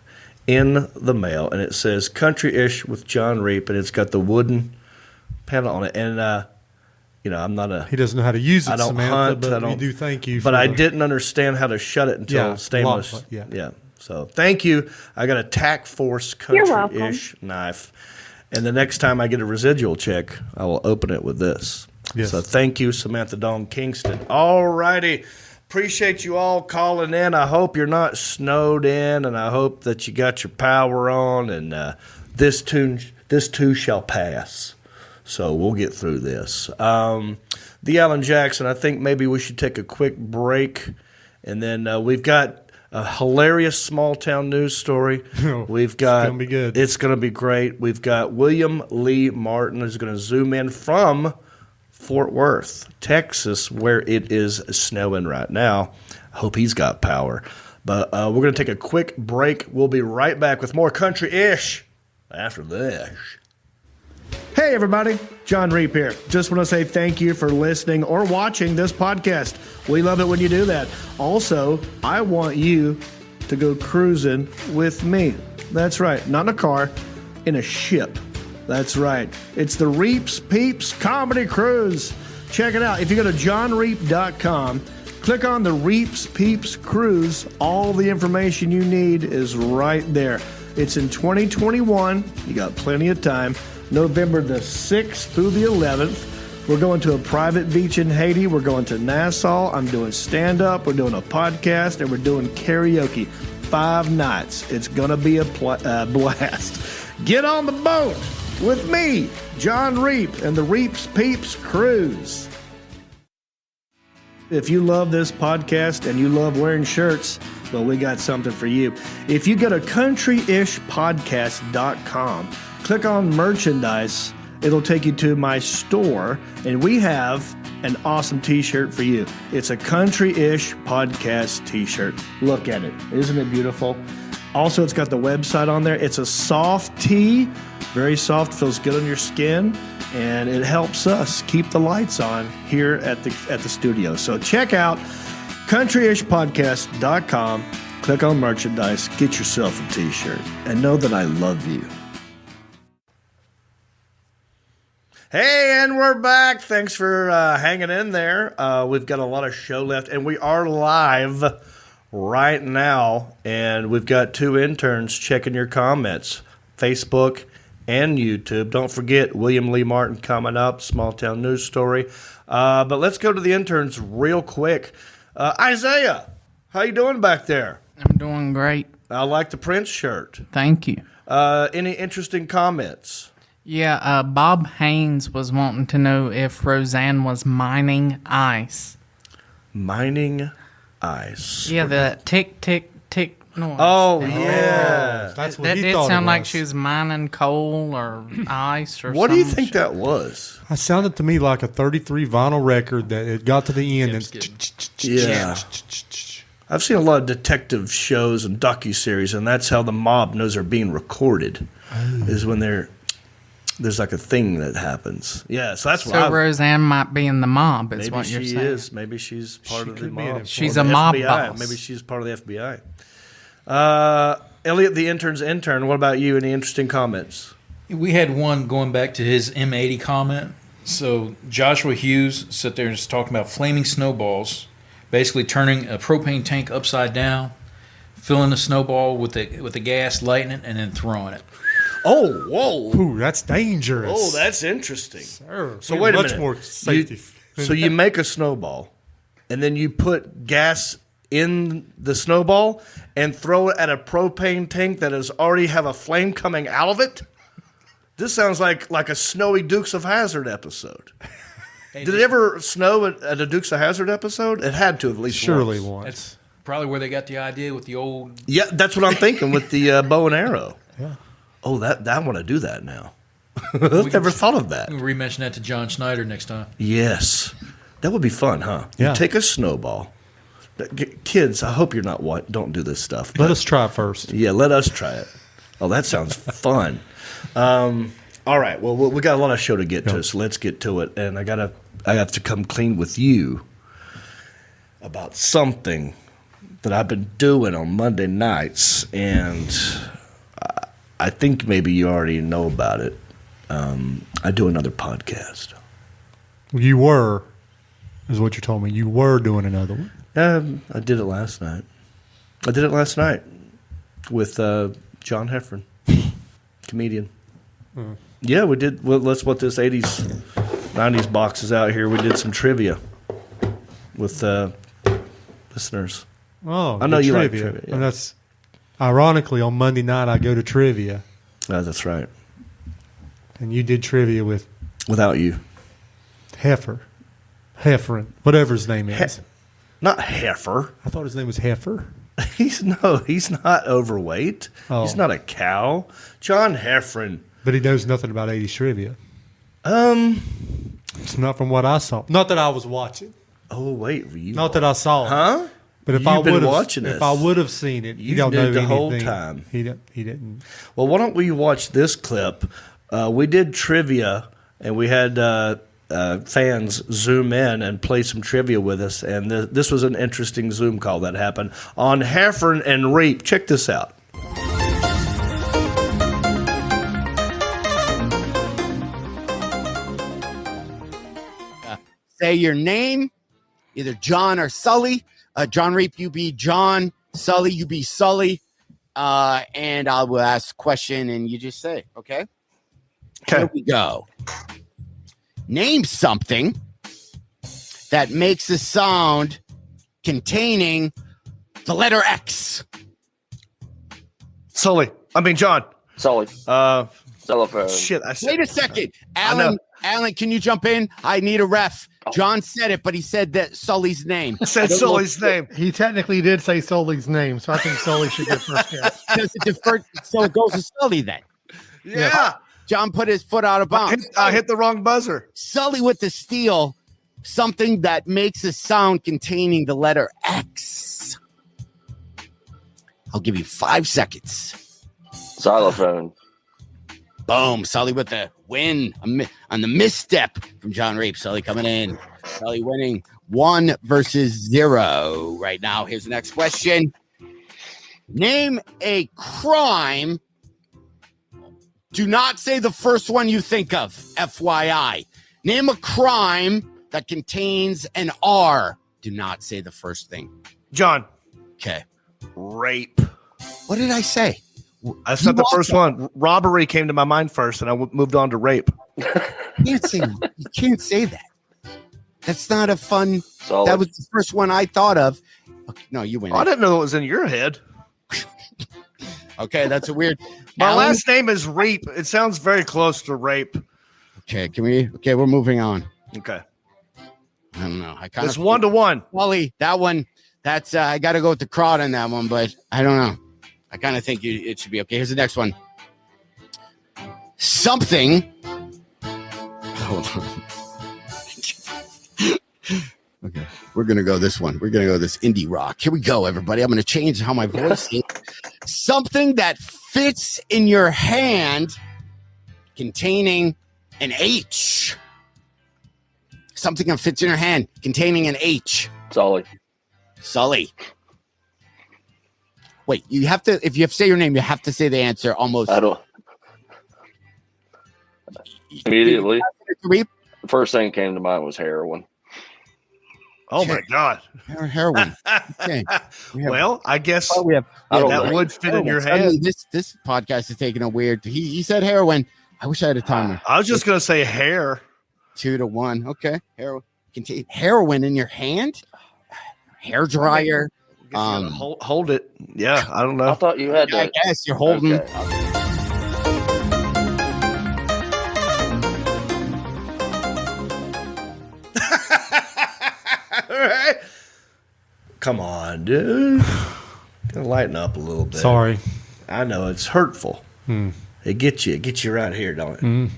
in the mail, and it says country-ish with John Reap, and it's got the wooden panel on it. And I'm not a. He doesn't know how to use it, I don't Samantha, hunt. but I don't. we do thank you. But for I didn't understand how to shut it until Yeah, Stamos. lock, yeah. So thank you. I got a Tac Force You're country-ish knife, and the next time I get a residual check, I will open it with this. Yes. So thank you, Samantha Dawn Kingston. All righty. Appreciate you all calling in. I hope you're not snowed in, and I hope that you got your power on, and this too shall pass. So we'll get through this. The Alan Jackson, I think maybe we should take a quick break, and then we've got a hilarious small town news story. We've got it's gonna be good. It's going to be great. We've got William Lee Martin who's going to zoom in from Fort Worth, Texas, where it is snowing right now. I hope he's got power. But we're going to take a quick break. We'll be right back with more country-ish after this. Hey, everybody. John Reap here. Just want to say thank you for listening or watching this podcast. We love it when you do that. Also, I want you to go cruising with me. That's right. Not in a car, in a ship. That's right. It's the Reaps Peeps Comedy Cruise. Check it out. If you go to johnreap.com, click on the Reaps Peeps Cruise. All the information you need is right there. It's in 2021. You got plenty of time. November the 6th through the 11th. We're going to a private beach in Haiti. We're going to Nassau. I'm doing stand-up. We're doing a podcast, and we're doing karaoke. 5 nights. It's going to be a blast. Get on the boat with me, John Reap, and the Reaps Peeps Cruise. If you love this podcast and you love wearing shirts, well, we got something for you. If you go to countryishpodcast.com, click on merchandise, it'll take you to my store, and we have an awesome t-shirt for you. It's a Country-ish Podcast t-shirt. Look at it. Isn't it beautiful? Also, it's got the website on there. It's a soft tee, very soft, feels good on your skin, and it helps us keep the lights on here at the studio. So check out countryishpodcast.com, click on merchandise, get yourself a t-shirt, and know that I love you. Hey, and we're back. Thanks for hanging in there. We've got a lot of show left, and we are live right now, and we've got 2 interns checking your comments, Facebook and YouTube. Don't forget, William Lee Martin coming up, small town news story. But let's go to the interns real quick. Isaiah, how you doing back there? I'm doing great. I like the Prince shirt. Thank you. Any interesting comments? Yeah, Bob Haynes was wanting to know if Roseanne was mining ice. Mining ice. Yeah, the tick, tick, tick noise. Oh, yeah. That's what That he did thought sound it like was. she was mining coal or ice or What do you some think shit. that was? It sounded to me like a 33 vinyl record that it got to the end and Yeah. I've seen a lot of detective shows and docuseries, and that's how the mob knows they're being recorded, is when there's like a thing that happens. Yeah, so that's what So Roseanne might be in the mob, is maybe what you're she saying. is. Maybe she's part of the could be an mob. informant. She's Or a the mob FBI. boss. Maybe she's part of the FBI. Elliot, the intern's intern, what about you? Any interesting comments? We had one going back to his M80 comment. So Joshua Hughes sat there and was talking about flaming snowballs, basically turning a propane tank upside down, filling the snowball with the gas, lighting it, and then throwing it. Oh, whoa. Ooh, that's dangerous. Oh, that's interesting. Sir, So wait a much minute. more safety. So you make a snowball, and then you put gas in the snowball and throw it at a propane tank that has already have a flame coming out of it? This sounds like a snowy Dukes of Hazzard episode. Did it ever snow at a Dukes of Hazzard episode? It had to at least Surely once. once. That's probably where they got the idea with the old. Yeah, that's what I'm thinking with the bow and arrow. Yeah. Oh, I want to do that now. I've never thought of that. We'll re-mention that to John Schneider next time. Yes. That would be fun, huh? Yeah. You take a snowball. Kids, I hope you're not don't do this stuff. Let us try it first. Yeah, let us try it. Oh, that sounds fun. All right. Well, we got a lot of show to get to, so let's get to it. And I have to come clean with you about something that I've been doing on Monday nights, and I think maybe you already know about it. I do another podcast. You were, is what you told me. You were doing another one. I did it last night. I did it last night with John Heffron, comedian. Yeah, we did. Well, let's put this 80s, 90s boxes out here. We did some trivia with listeners. Oh, I know you like trivia. trivia, yeah. And that's ironically on Monday night I go to trivia, That's right. and you did trivia with Without you. Heffron, whatever his name is. Not Heifer. I thought his name was Heifer. He's not overweight. Oh. He's not a cow. John Heffron. But he knows nothing about 80s trivia. It's not from what I saw. Not that I was watching. Oh wait, Not that I saw it. Huh? But if You've I been would have, watching if this. I would have seen it, You you don't did know the anything. whole time. He didn't. Well, why don't we watch this clip? We did trivia, and we had fans zoom in and play some trivia with us, and this was an interesting Zoom call that happened on Heffron and Rape. Check this out. Say your name, either John or Sully. John Reap, you be John. Sully, you be Sully. And I will ask a question, and you just say, okay? Here we go. Name something that makes a sound containing the letter X. John. Sully. Telephone. Shit. Wait a second. Alan, can you jump in? I need a ref. John said it, but he said that Sully's name. Said Sully's name. He technically did say Sully's name, so I think Sully should get first guess. So it goes to Sully then. Yeah. John put his foot out of bounds. I hit the wrong buzzer. Sully with the steal, something that makes a sound containing the letter X. I'll give you 5 seconds. Xylophone. Boom. Sully with the win on the misstep from John Rape. Sully coming in. Sully winning 1 versus 0 right now. Here's the next question. Name a crime. Do not say the first one you think of, FYI. Name a crime that contains an R. Do not say the first thing. John. Okay. Rape. What did I say? That's not the first one. Robbery came to my mind first, and I moved on to rape. You can't say that. That's not a fun. Solid. That was the first one I thought of. Okay, no, you win. I didn't know it was in your head. Okay, that's a weird. My Alan? last name is Reap. It sounds very close to rape. Okay, we're moving on. Okay. I don't know. I kind It's of 1-1. Wally, that one. That's I got to go with the crowd on that one, but I don't know. I kind of think it should be okay. Here's the next one. Something. Hold on. Okay, we're gonna go this one. We're gonna go this indie rock. Here we go, everybody. I'm gonna change how my voice is. Something that fits in your hand, containing an H. Something that fits in your hand, containing an H. Sully. Wait, you have to. If you have to say your name, you have to say the answer almost. I don't. Immediately. First thing came to mind was heroin. Oh my God. Heroin. Okay. Well, I guess we have that would fit in your head. Suddenly this podcast is taking a weird. He said heroin. I wish I had a timer. I was just gonna say hair. 2-1. Okay. Heroin in your hand. Hair dryer. Hold it. Yeah, I don't know. I thought you had to. I guess you're holding. Okay. All right. Come on, dude. Gotta lighten up a little bit. Sorry. I know it's hurtful. It gets you right here, don't it?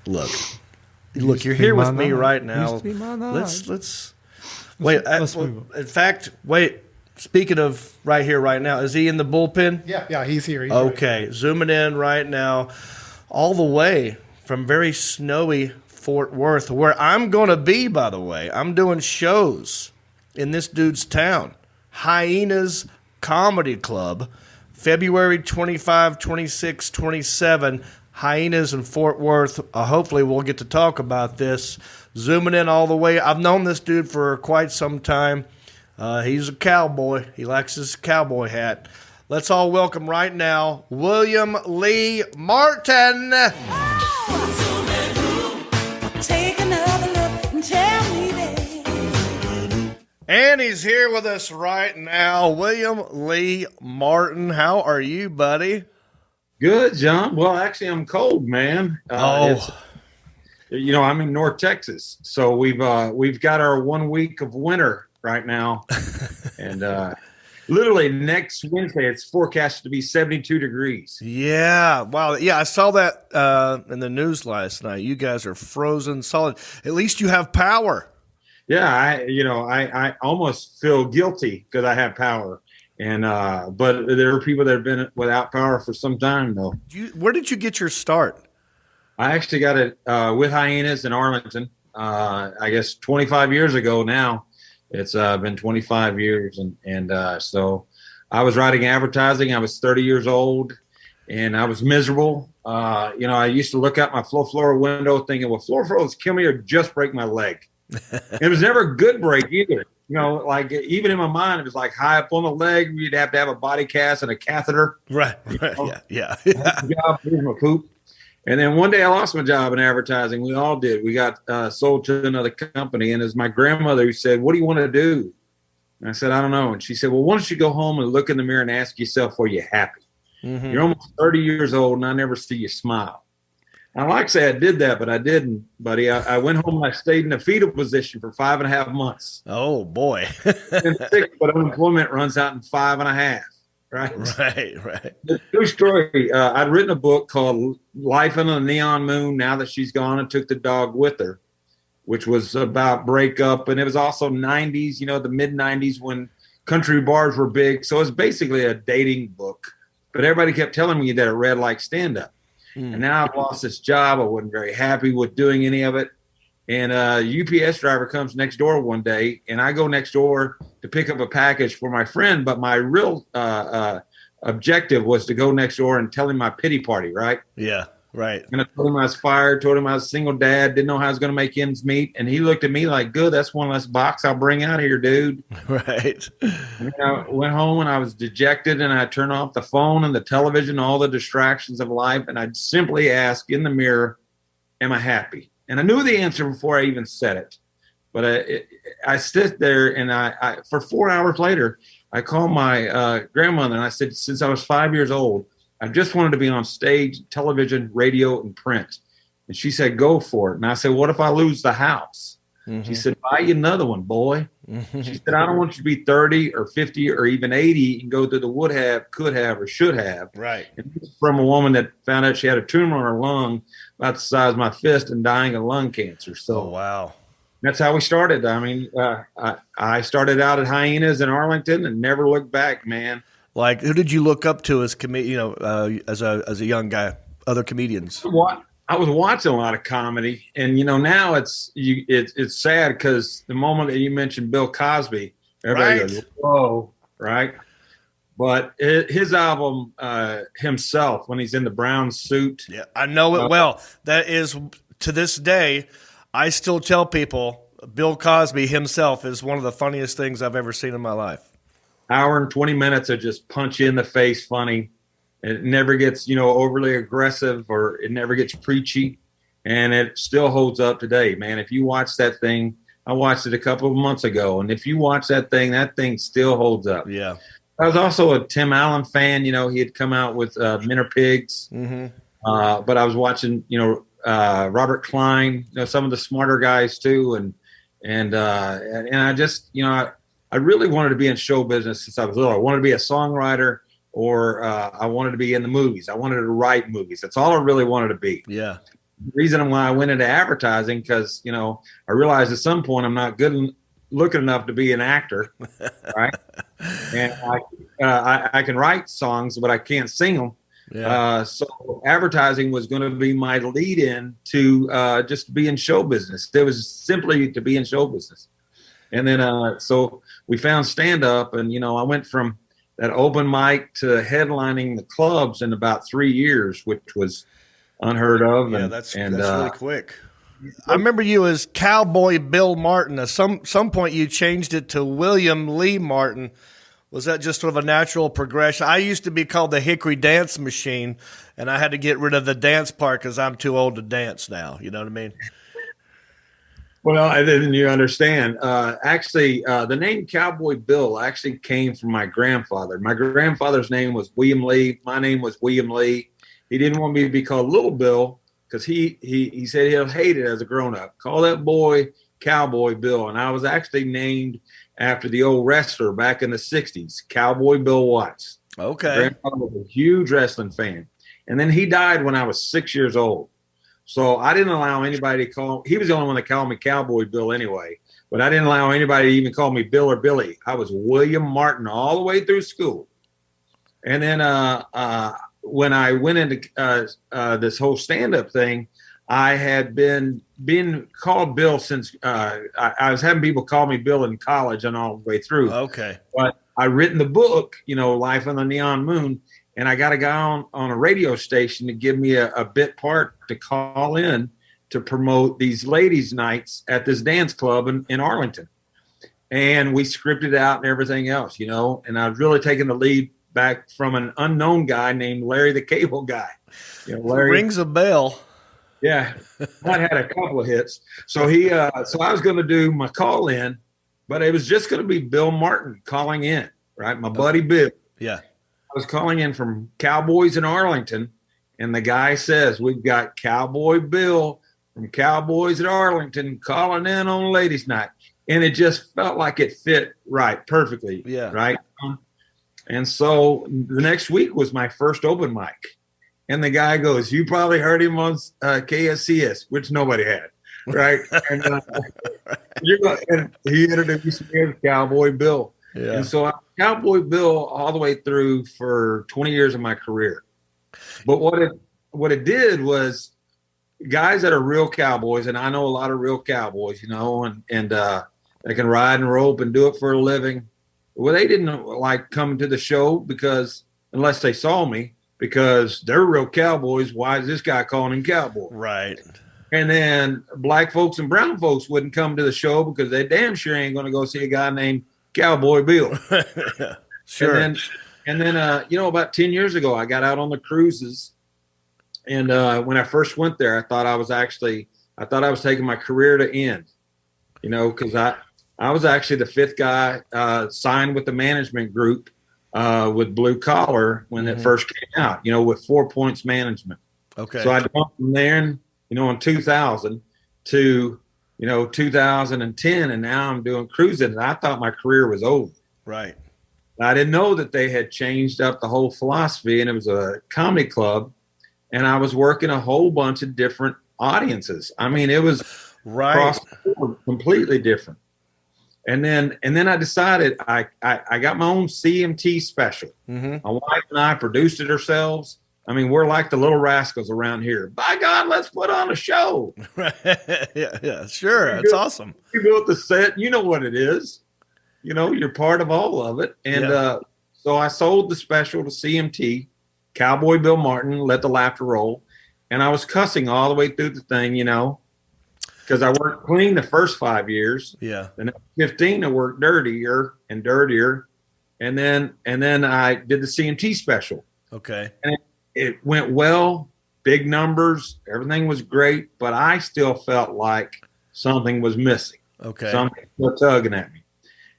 Look, you're here with me right now. Let's wait. Let's move on. In fact, wait. Speaking of right here, right now, is he in the bullpen? Yeah, he's here. He's Okay, zooming in right now, all the way from very snowy Fort Worth, where I'm going to be, by the way. I'm doing shows in this dude's town, Hyenas Comedy Club, February 25, 26, 27, Hyenas in Fort Worth. Hopefully we'll get to talk about this. Zooming in all the way. I've known this dude for quite some time. He's a cowboy. He likes his cowboy hat. Let's all welcome right now William Lee Martin. And he's here with us right now, William Lee Martin. How are you, buddy? Good, John. Well, actually, I'm cold, man. I'm in North Texas, so we've got our 1 week of winter right now, and literally next Wednesday it's forecast to be 72 degrees. Yeah, wow. Yeah, I saw that in the news last night. You guys are frozen solid. At least you have power. Yeah, I almost feel guilty because I have power, and but there are people that have been without power for some time though. Where did you get your start? I actually got it with Hyenas in Arlington. I guess 25 years ago now. It's been 25 years, and so I was writing advertising. I was 30 years old, and I was miserable. I used to look out my floor window thinking, well, floors kill me or just break my leg. It was never a good break either. Like even in my mind, it was like high up on the leg. You'd have to have a body cast and a catheter. Right. Yeah. Job, here's my poop. And then one day I lost my job in advertising. We all did. We got sold to another company. And it was my grandmother who said, what do you want to do? And I said, I don't know. And she said, well, why don't you go home and look in the mirror and ask yourself, are you happy? Mm-hmm. You're almost 30 years old and I never see you smile. I like to say I did that, but I didn't, buddy. I went home and I stayed in a fetal position for 5.5 months. Oh, boy. And 6, but unemployment runs out in 5.5. Right. The true story. I'd written a book called Life Under the Neon Moon. Now that she's gone, and took the dog with her, which was about breakup. And it was also 90s, the mid 90s when country bars were big. So it was basically a dating book, but everybody kept telling me that it read like stand up. And now I've lost this job. I wasn't very happy with doing any of it. And a UPS driver comes next door one day, and I go next door to pick up a package for my friend. But my real objective was to go next door and tell him my pity party, right? Yeah, right. And I told him I was fired, told him I was a single dad, didn't know how I was going to make ends meet. And he looked at me like, good, that's one less box I'll bring out here, dude. Right. And I went home and I was dejected, and I turned off the phone and the television, all the distractions of life. And I'd simply ask in the mirror, am I happy? And I knew the answer before I even said it. But I stood there, and I for 4 hours later, I called my grandmother, and I said, since I was 5 years old, I just wanted to be on stage, television, radio, and print. And she said, go for it. And I said, what if I lose the house? Mm-hmm. She said, buy you another one, boy. Mm-hmm. She said, I don't want you to be 30 or 50 or even 80 and go through the would have, could have, or should have. Right. And this is from a woman that found out she had a tumor on her lung about the size of my fist and dying of lung cancer. So wow. That's how we started. I mean, I started out at Hyenas in Arlington and never looked back, man. Like, who did you look up to as as a young guy? Other comedians? I was watching a lot of comedy, and now it's sad because the moment that you mentioned Bill Cosby, everybody goes, "Whoa!" Right? But his album himself, when he's in the brown suit, yeah, I know it well. That is to this day. I still tell people Bill Cosby himself is one of the funniest things I've ever seen in my life. Hour and 20 minutes of just punch you in the face funny. It never gets, overly aggressive, or it never gets preachy. And it still holds up today, man. If you watch that thing, I watched it a couple of months ago, and if you watch that thing still holds up. Yeah. I was also a Tim Allen fan. He had come out with Men Are Pigs. Mm-hmm. But I was watching, Robert Klein, some of the smarter guys too. And I just, I really wanted to be in show business since I was little. I wanted to be a songwriter, or I wanted to be in the movies. I wanted to write movies. That's all I really wanted to be. Yeah. The reason why I went into advertising, because, I realized at some point I'm not good looking enough to be an actor. Right. And I can write songs, but I can't sing them. Yeah. So advertising was going to be my lead in to just be in show business. It was simply to be in show business. And then, so we found stand up, and, I went from that open mic to headlining the clubs in about 3 years, which was unheard of. Yeah, that's really quick. I remember you as Cowboy Bill Martin. At some point, you changed it to William Lee Martin. Was that just sort of a natural progression? I used to be called the Hickory Dance Machine, and I had to get rid of the dance part because I'm too old to dance now. You know what I mean? Well, then you understand. Actually, the name Cowboy Bill actually came from my grandfather. My grandfather's name was William Lee. My name was William Lee. He didn't want me to be called Little Bill because he said he'll hate it as a grown-up. Call that boy Cowboy Bill. And I was actually named after the old wrestler back in the 60s, Cowboy Bill Watts. Okay. Grandfather was a huge wrestling fan. And then he died when I was 6 years old. So I didn't allow anybody to call. He was the only one that called me Cowboy Bill anyway. But I didn't allow anybody to even call me Bill or Billy. I was William Martin all the way through school. And then when I went into this whole stand-up thing, I had been called Bill since I was having people call me Bill in college and all the way through. Okay. But I written the book, Life on the Neon Moon, and I got a guy on a radio station to give me a bit part to call in to promote these ladies' nights at this dance club in Arlington. And we scripted out and everything else, and I was really taking the lead back from an unknown guy named Larry the Cable Guy. Larry rings a bell. Yeah, I had a couple of hits. So so I was going to do my call in, but it was just going to be Bill Martin calling in, right? My buddy Bill. Yeah. I was calling in from Cowboys in Arlington, and the guy says, "We've got Cowboy Bill from Cowboys at Arlington calling in on ladies' night." And it just felt like it fit right, perfectly. Yeah. Right. And so the next week was my first open mic. And the guy goes, "You probably heard him on KSCS," which nobody had, right? And, and he introduced me as Cowboy Bill. Yeah. And so I was Cowboy Bill all the way through for 20 years of my career. But what it did was guys that are real cowboys, and I know a lot of real cowboys, and they can ride and rope and do it for a living. Well, they didn't like coming to the show because unless they saw me. Because they're real cowboys. Why is this guy calling him cowboy? Right. And then black folks and brown folks wouldn't come to the show because they damn sure ain't going to go see a guy named Cowboy Bill. Sure. And then about 10 years ago, I got out on the cruises. And when I first went there, I thought I was taking my career to end, because I was actually the fifth guy signed with the management group. With Blue Collar when it first came out, with 4 Points Management. Okay. So I jumped from there, in 2000 to, 2010, and now I'm doing cruising. And I thought my career was over. Right. I didn't know that they had changed up the whole philosophy, and it was a comedy club, and I was working a whole bunch of different audiences. I mean, it was right, completely different. And then I decided I got my own CMT special. Mm-hmm. My wife and I produced it ourselves. I mean, we're like the Little Rascals around here. By God, let's put on a show. yeah, sure. That's awesome. You built the set. You know what it is. You're part of all of it. And so I sold the special to CMT, Cowboy Bill Martin, Let the Laughter Roll. And I was cussing all the way through the thing, because because I worked clean the first 5 years. Yeah. The next 15, I worked dirtier and dirtier. And then I did the CMT special. Okay. And it went well, big numbers, everything was great, but I still felt like something was missing. Okay. Something was tugging at me.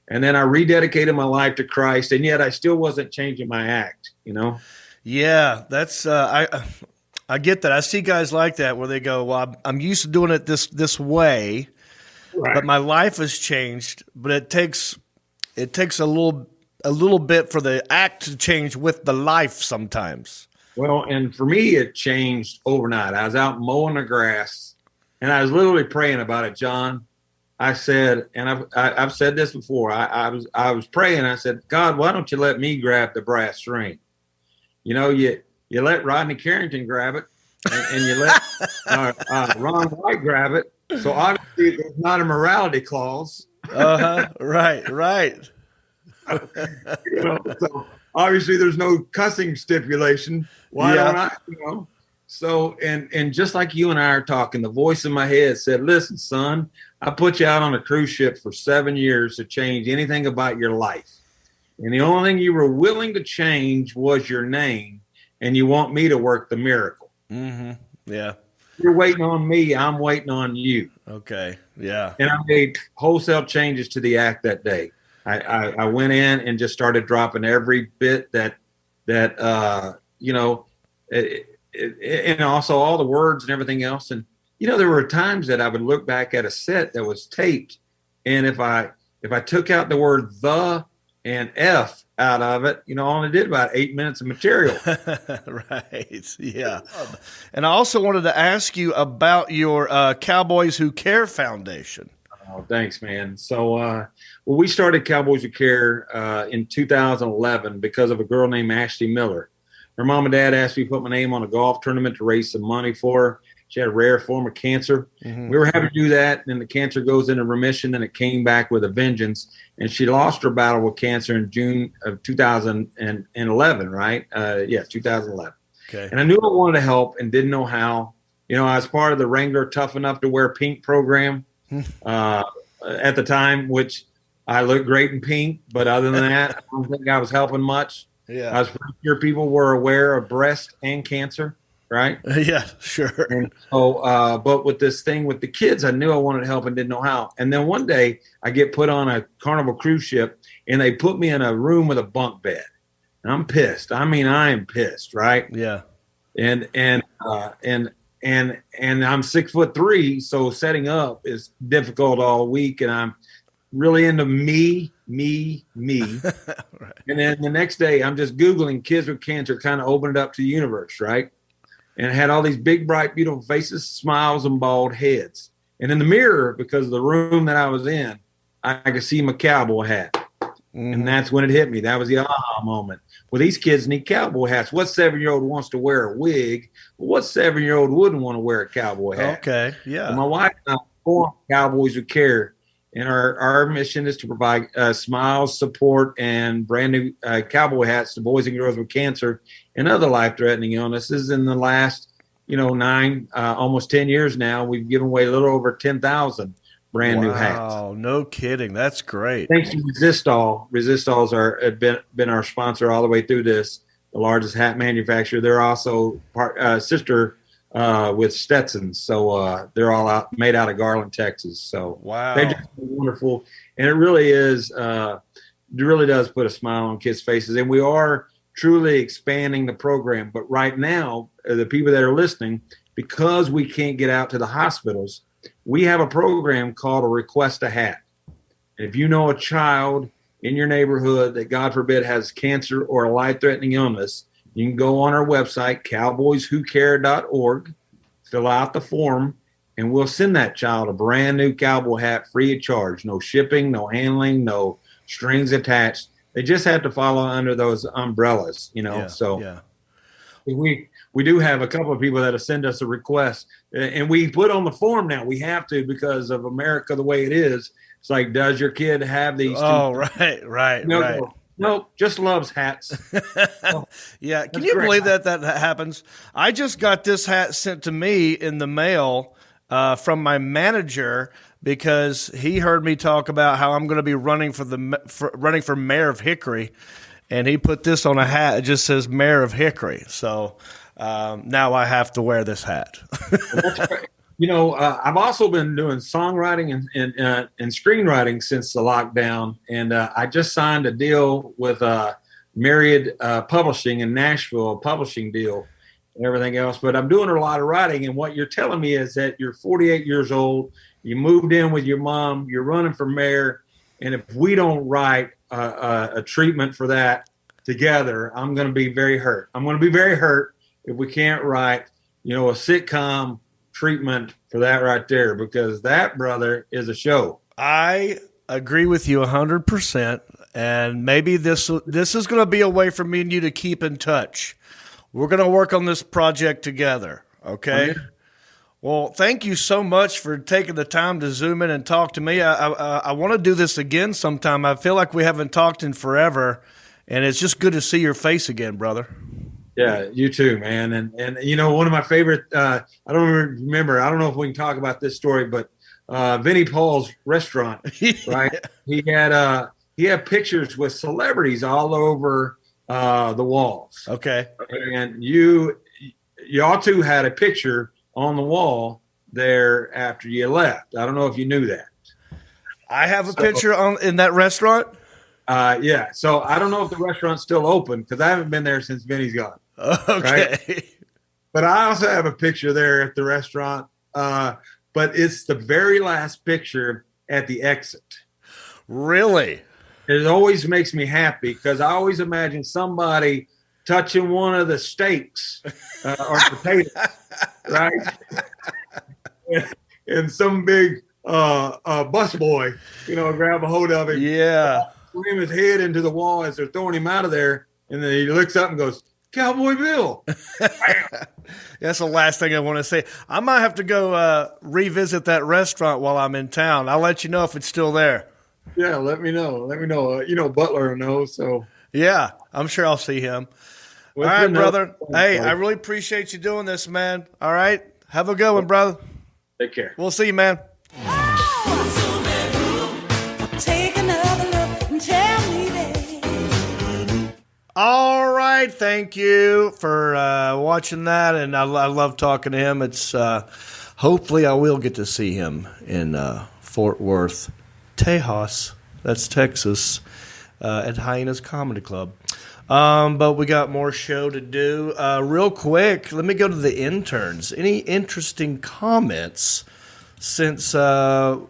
And then I rededicated my life to Christ, and yet I still wasn't changing my act, you know? Yeah, that's I get that. I see guys like that where they go, "Well, I'm used to doing it this way, Right. but my life has changed." But it takes a little bit for the act to change with the life sometimes. Well, and for me, it changed overnight. I was out mowing the grass, and I was literally praying about it, John. I said, and I've said this before. I was praying. I said, God, why don't you let me grab the brass string? You know, you let Rodney Carrington grab it, and you let Ron White grab it. So obviously, there's not a morality clause. Right. You know, so obviously, there's no cussing stipulation. Why don't I? You know. So and just like you and I are talking, the voice in my head said, "Listen, son, I put you out on a cruise ship for 7 years to change anything about your life. And the only thing you were willing to change was your name, and you want me to work the miracle. Mm-hmm. Yeah. You're waiting on me. I'm waiting on you." Okay. Yeah. And I made wholesale changes to the act that day. I went in and just started dropping every bit that you know, and also all the words and everything else. And, you know, there were times that I would look back at a set that was taped, and if I took out the word the and F out of it, you know, I only did about 8 minutes of material. Right. Yeah. And I also wanted to ask you about your Cowboys Who Care Foundation. Oh, thanks, man. So, we started Cowboys Who Care in 2011 because of a girl named Ashley Miller. Her mom and dad asked me to put my name on a golf tournament to raise some money for her. She had a rare form of cancer. Mm-hmm. We were happy to do that, and then the cancer goes into remission, and it came back with a vengeance. And she lost her battle with cancer in June of 2011, right? 2011. Okay. And I knew I wanted to help and didn't know how. You know, I was part of the Wrangler Tough Enough to Wear Pink program at the time, which I looked great in pink, but other than that, I don't think I was helping much. Yeah. I was pretty sure people were aware of breast and cancer, right? Yeah, sure. And so, but with this thing with the kids, I knew I wanted to help and didn't know how. And then one day I get put on a Carnival cruise ship, and they put me in a room with a bunk bed. And I'm pissed. I mean, I am pissed, right? Yeah. And I'm 6'3", so setting up is difficult all week, and I'm really into me. Right. And then the next day, I'm just Googling kids with cancer, kind of opened it up to the universe, right? And it had all these big, bright, beautiful faces, smiles, and bald heads. And in the mirror, because of the room that I was in, I could see my cowboy hat. Mm-hmm. And that's when it hit me. That was the aha moment. Well, these kids need cowboy hats. What 7-year-old wants to wear a wig? What 7-year-old wouldn't want to wear a cowboy hat? Okay, yeah. And my wife and I formed Cowboys Who Care. And our mission is to provide smiles, support, and brand new cowboy hats to boys and girls with cancer and other life-threatening illnesses. In the last, 9, almost 10 years now, we've given away a little over 10,000 brand new hats. Wow, no kidding. That's great. Thanks to Resistol. Resistol's have been our sponsor all the way through this, the largest hat manufacturer. They're also sister with Stetsons. So they're all made out of Garland, Texas. So wow, they're just wonderful. And it really is, it really does put a smile on kids' faces. And we are truly expanding the program. But right now, the people that are listening, because we can't get out to the hospitals, we have a program called a Request a Hat. And if you know a child in your neighborhood that, God forbid, has cancer or a life-threatening illness, you can go on our website, cowboyswhocare.org, fill out the form, and we'll send that child a brand new cowboy hat free of charge. No shipping, no handling, no strings attached. They just have to follow under those umbrellas, Yeah, So yeah. we do have a couple of people that have sent us a request, and we put on the form now. We have to because of America the way it is. It's like, does your kid have these? Oh, right, right. No, just loves hats. Yeah. Can you believe that happens? I just got this hat sent to me in the mail from my manager because he heard me talk about how I'm going to be running for mayor of Hickory, and he put this on a hat. It just says Mayor of Hickory. So now I have to wear this hat. I've also been doing songwriting and screenwriting since the lockdown, and I just signed a deal with Myriad Publishing in Nashville, a publishing deal and everything else. But I'm doing a lot of writing, and what you're telling me is that you're 48 years old, you moved in with your mom, you're running for mayor, and if we don't write a treatment for that together, I'm going to be very hurt. I'm going to be very hurt if we can't write, a sitcom treatment for that right there, because that, brother, is a show. I agree with you 100%, and maybe this is going to be a way for me and you to keep in touch. We're going to work on this project together, okay? Okay. Well, thank you so much for taking the time to zoom in and talk to me. I want to do this again sometime. I feel like we haven't talked in forever, and it's just good to see your face again, brother. Yeah, you too, man. And one of my favorite, I don't remember, I don't know if we can talk about this story, but Vinnie Paul's restaurant, right? He had pictures with celebrities all over the walls. Okay. And you all two had a picture on the wall there after you left. I don't know if you knew that. I have a picture in that restaurant? Yeah. So I don't know if the restaurant's still open because I haven't been there since Vinny's gone. Okay. Right? But I also have a picture there at the restaurant. But it's the very last picture at the exit. Really? It always makes me happy because I always imagine somebody touching one of the steaks or potatoes, right? And some big bus boy, grab a hold of him. Yeah. Slam his head into the wall as they're throwing him out of there. And then he looks up and goes, Cowboy Bill. That's the last thing I want to say. I might have to go revisit that restaurant while I'm in town. I'll let you know if it's still there. Yeah, let me know. Butler will know. So yeah, I'm sure I'll see him. All right, brother. Hey, I really appreciate you doing this, man. All right. Have a good one, brother. Take care. We'll see you, man. All right, thank you for watching that, and I love talking to him. It's hopefully I will get to see him in Fort Worth, Tejas, that's Texas, at Hyenas Comedy Club. But we got more show to do. Real quick, let me go to the interns. Any interesting comments since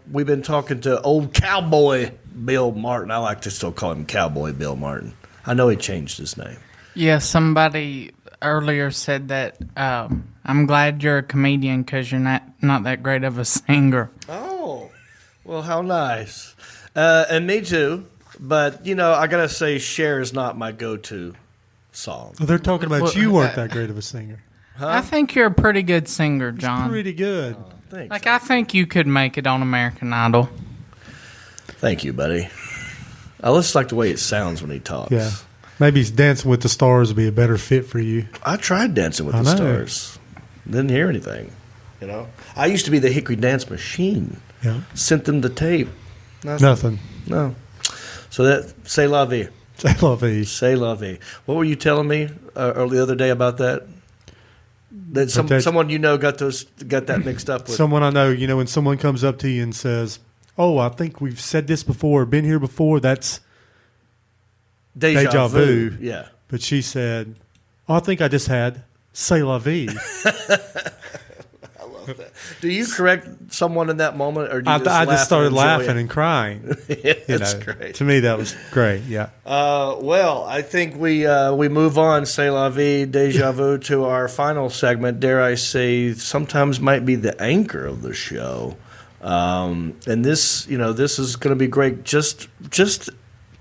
we've been talking to old Cowboy Bill Martin? I like to still call him Cowboy Bill Martin. I know he changed his name. Yeah, somebody earlier said that I'm glad you're a comedian because you're not that great of a singer. Oh, well, how nice. And me too. But, I got to say, Cher is not my go-to song. Well, they're talking about you weren't that great of a singer. Huh? I think you're a pretty good singer, John. Pretty good. Thanks. I think you could make it on American Idol. Thank you, buddy. I just like the way it sounds when he talks. Yeah. Maybe Dancing with the Stars would be a better fit for you. I tried Dancing with the Stars. Didn't hear anything. I used to be the Hickory Dance Machine. Yeah. Sent them the tape. Nothing. No. So that, c'est la vie. C'est la vie. C'est la vie. What were you telling me the other day about that? That someone got that mixed up with. Someone I know, when someone comes up to you and says, "Oh, I think we've said this before, been here before," that's deja vu. Yeah. But she said, "Oh, I think I just had c'est la vie." I love that. Do you correct someone in that moment, or do you I just started laughing and crying? Yeah, that's great. To me, that was great. Yeah. Well, I think we move on, c'est la vie, deja vu, to our final segment. Dare I say, sometimes might be the anchor of the show. And this is going to be great. Just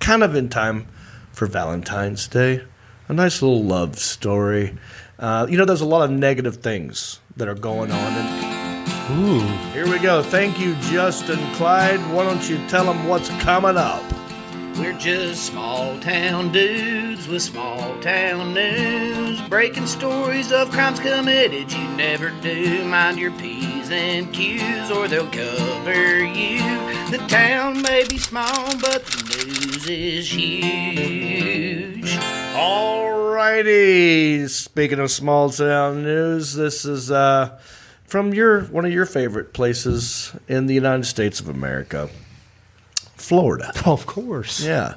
kind of in time for Valentine's Day. A nice little love story. There's a lot of negative things that are going on. And here we go. Thank you, Justin Clyde. Why don't you tell them what's coming up? We're just small town dudes with small town news, breaking stories of crimes committed you never do. Mind your P's and cues, or they'll cover you. The town may be small, but the news is huge. Alrighty. Speaking of small town news, this is from one of your favorite places in the United States of America, Florida. Of course. Yeah.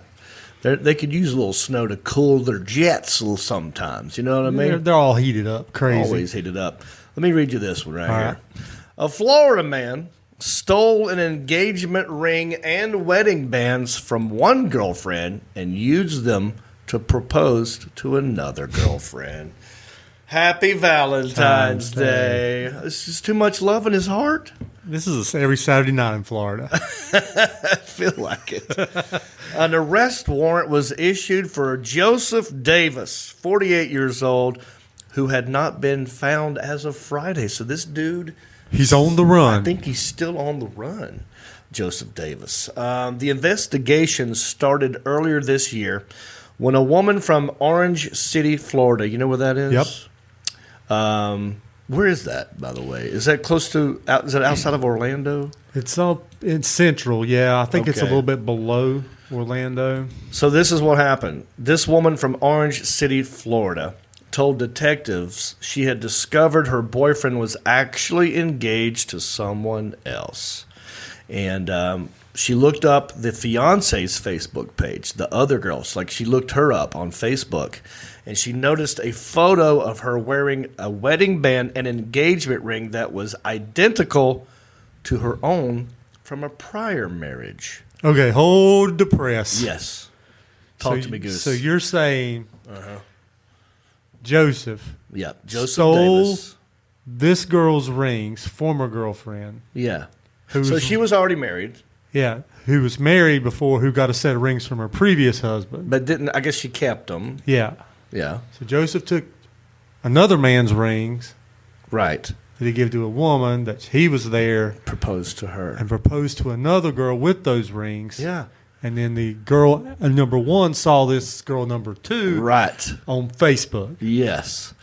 They could use a little snow to cool their jets sometimes. You know what I mean? They're all heated up. Crazy. Always heated up. Let me read you this one right All here. right. A Florida man stole an engagement ring and wedding bands from one girlfriend and used them to propose to another girlfriend. Happy Valentine's Day. This is too much love in his heart. This is every Saturday night in Florida. I feel like it. An arrest warrant was issued for Joseph Davis, 48 years old, who had not been found as of Friday. So this dude... He's on the run. I think he's still on the run, Joseph Davis. The investigation started earlier this year when a woman from Orange City, Florida, you know where that is? Yep. Where is that, by the way? Is that close to, is that outside of Orlando? It's up in Central, yeah. I think it's a Okay. little bit below Orlando. So this is what happened. This woman from Orange City, Florida, told detectives she had discovered her boyfriend was actually engaged to someone else. And she looked up the fiance's Facebook page, the other girls. Like, she looked her up on Facebook, and she noticed a photo of her wearing a wedding band and engagement ring that was identical to her own from a prior marriage. Okay, hold the press. Yes. Talk to me, Goose. So you're saying Joseph Joseph stole Davis. this girl's rings, former girlfriend. Yeah. Who So was- she was already married. Yeah, who was married before, who got a set of rings from her previous husband. But I guess she kept them. Yeah. Yeah. So Joseph took another man's rings. Right. That he gave to a woman that he was there. Proposed to her. And proposed to another girl with those rings. Yeah. And then the girl number one saw this girl number two. Right. On Facebook. Yes.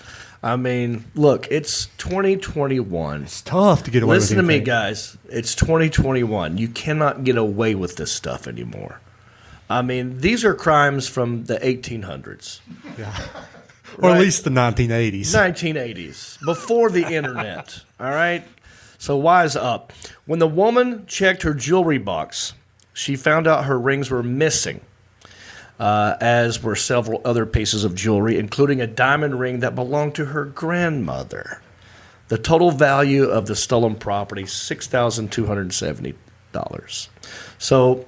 I mean, look, it's 2021. It's tough to get away with Listen to me, anything. guys. It's 2021. You cannot get away with this stuff anymore. I mean, these are crimes from the 1800s. Yeah. Or at least the 1980s. 1980s, before the internet. All right? So wise up. When the woman checked her jewelry box, she found out her rings were missing, as were several other pieces of jewelry, including a diamond ring that belonged to her grandmother. The total value of the stolen property, $6,270. So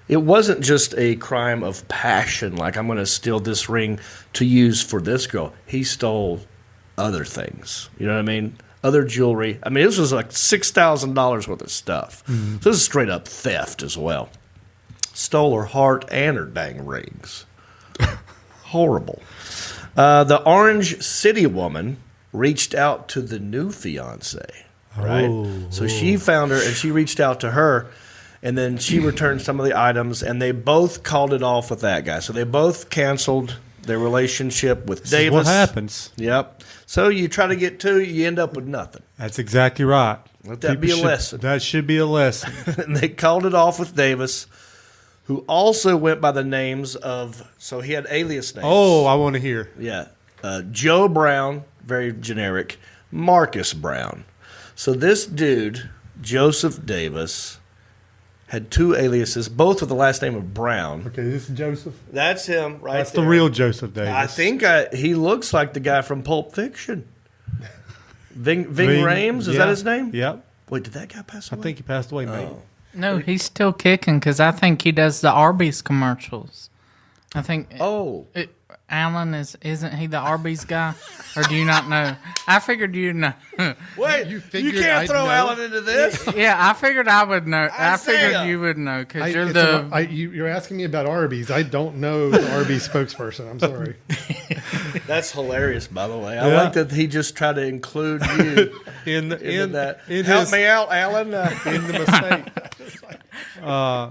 it wasn't just a crime of passion, like I'm going to steal this ring to use for this girl. He stole other things. You know what I mean? Other jewelry. I mean, this was like $6,000 worth of stuff. Mm-hmm. So this is straight up theft as well. Stole her heart and her dang rings. Horrible. The Orange City woman reached out to the new fiance, right? So she found her and she reached out to her, and then she returned some of the items, and they both called it off with that guy. So they both canceled their relationship with This Davis. is what happens. Yep. So you try to get two, you end up with nothing. That's exactly right. Let that be a lesson. That should be a lesson. And they called it off with Davis, who also went by the names of, so he had alias names. Oh, I want to hear. Yeah. Joe Brown, very generic. Marcus Brown. So this dude, Joseph Davis, had two aliases, both with the last name of Brown. Okay, this is Joseph. That's him right That's there. the real Joseph Davis. I think he looks like the guy from Pulp Fiction. Ving Rhames, is that his name? Yep. Wait, did that guy pass away? I think he passed away, maybe. No, he's still kicking because I think he does the Arby's commercials. I think. Oh. Alan isn't he the Arby's guy, or do you not know? I figured you'd know. Wait, you can't throw Alan into this. Yeah, I figured I would know. I figured ya. you would know because you're You're asking me about Arby's. I don't know the Arby's spokesperson. I'm sorry. That's hilarious, by the way. I Yeah. like that he just tried to include you in that. in Help his- me out, Alan. in the mistake. Because Oh,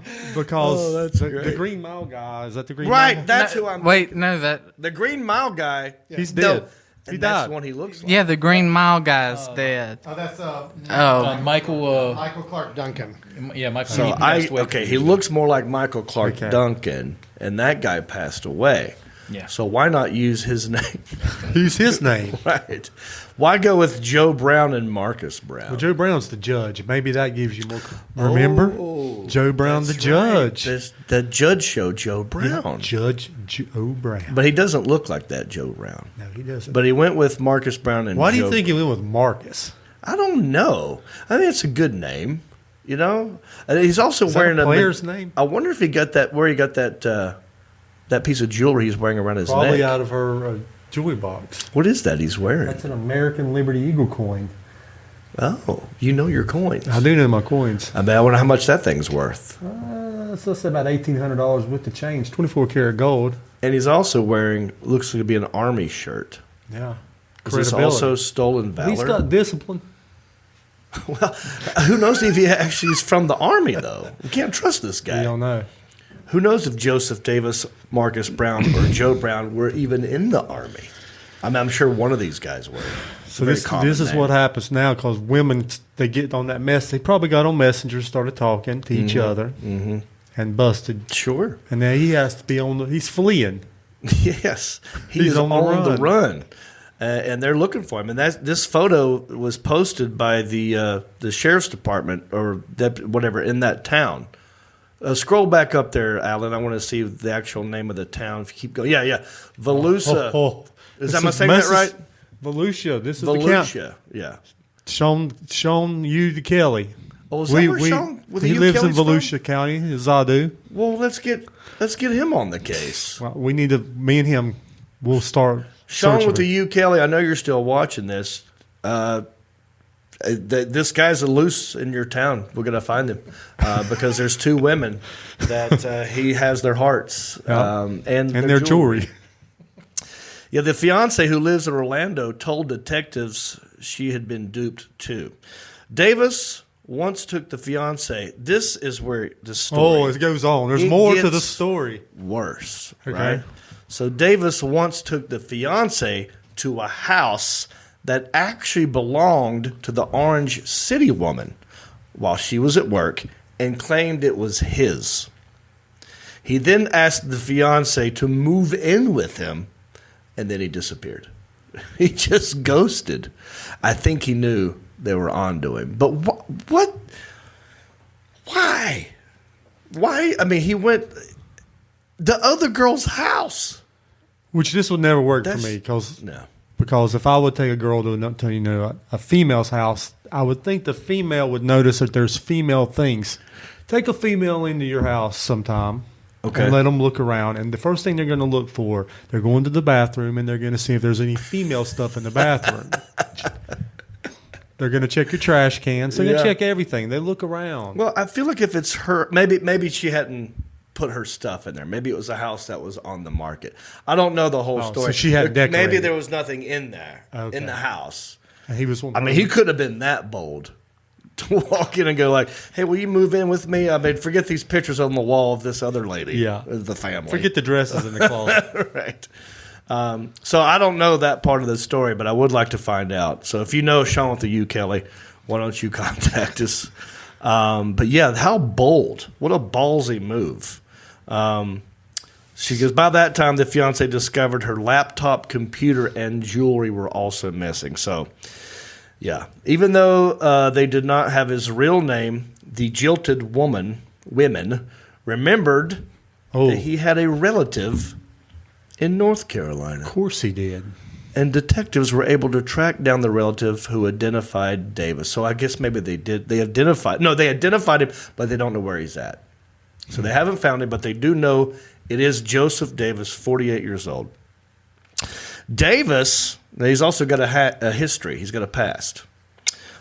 that's the great. Green Mile guy, is that the Green Right, Mile? that's who I'm. Wait, no, that The Green Mile guy. He's no, dead. He that's died. the one he looks like. Yeah, the Green Mile guy's dead. Oh, that's Michael. Michael Clark Duncan. Yeah, Michael. So he passed away he looks more like Michael Clark Duncan, and that guy passed away. Yeah. So why not use his name? Use his name. Right. Why go with Joe Brown and Marcus Brown? Well, Joe Brown's the judge. Maybe that gives you more. Remember? Joe Brown, the judge. Right. The judge show Joe Brown. Yeah, Judge Joe Brown. But he doesn't look like that Joe Brown. No, he doesn't. But he went with Marcus Brown and Why do you Joe think he went with Marcus? I don't know. I think it's a good name. You know? And he's also Is that wearing a player's name? I wonder if he got that, where he got that piece of jewelry he's wearing around his Probably neck. out of her jewelry box. What is that he's wearing? That's an American Liberty Eagle coin. Oh, you know your coins. I do know my coins. I wonder how much that thing's worth. So let's say about $1,800 with the change, 24 karat gold. And he's also wearing, looks to be an army shirt. Yeah. Is this also stolen valor? He's got discipline. Well, who knows if he actually is from the army, though? We can't trust this guy. We don't know. Who knows if Joseph Davis, Marcus Brown, or Joe Brown were even in the army? I'm sure one of these guys were. So this is what happens now because women, they get on that mess. They probably got on Messenger, started talking to each other, and busted. Sure. And now he has to be he's fleeing. Yes. He's on the run. And they're looking for him. And this photo was posted by the sheriff's department or whatever in that town. Scroll back up there, Alan. I want to see the actual name of the town. If you keep going. Yeah. Volusia. Am I saying that right? Volusia. This is Volusia. the count. Yeah. Sean U. Kelly. Oh, is that where Sean? He lives in Volusia County, Zadu. Well, let's get him on the case. Well, we need to. Me and him will start. Sean with the U. Kelly. I know you're still watching this. This guy's loose in your town. We're gonna find him because there's two women that he has their hearts and their jewelry. Yeah, the fiance who lives in Orlando told detectives she had been duped too. Davis once took the fiance. This is where the story. Oh, it goes on. There's more to the story. Worse, okay. Right? So Davis once took the fiance to a house that actually belonged to the Orange City woman while she was at work and claimed it was his. He then asked the fiance to move in with him, and then he disappeared. He just ghosted. I think he knew they were onto him. But what? Why? Why? I mean, he went the other girl's house. Which this would never work for me because if I would take a girl to a female's house, I would think the female would notice that there's female things. Take a female into your house sometime. Okay. And let them look around. And the first thing they're going to look for, they're going to the bathroom and they're going to see if there's any female stuff in the bathroom. They're going to check your trash cans. They're going to check everything. They look around. Well, I feel like if it's her, maybe she hadn't put her stuff in there. Maybe it was a house that was on the market. I don't know the whole story. So she had decorated. Maybe there was nothing in there in the house. And he was. I mean, he could have been that bold to walk in and go like, "Hey, will you move in with me? I mean, forget these pictures on the wall of this other lady. Yeah, the family. Forget the dresses in the closet." Right. So I don't know that part of the story, but I would like to find out. So if you know Sean with the U. Kelly, why don't you contact us? But yeah, how bold! What a ballsy move. She goes, by that time, the fiance discovered her laptop, computer, and jewelry were also missing. So, yeah. Even though they did not have his real name, the jilted women remembered that he had a relative in North Carolina. Of course he did. And detectives were able to track down the relative who identified Davis. So I guess maybe they did. They identified him, but they don't know where he's at. So they haven't found him, but they do know it is Joseph Davis, 48 years old. Davis, he's also got a history. He's got a past.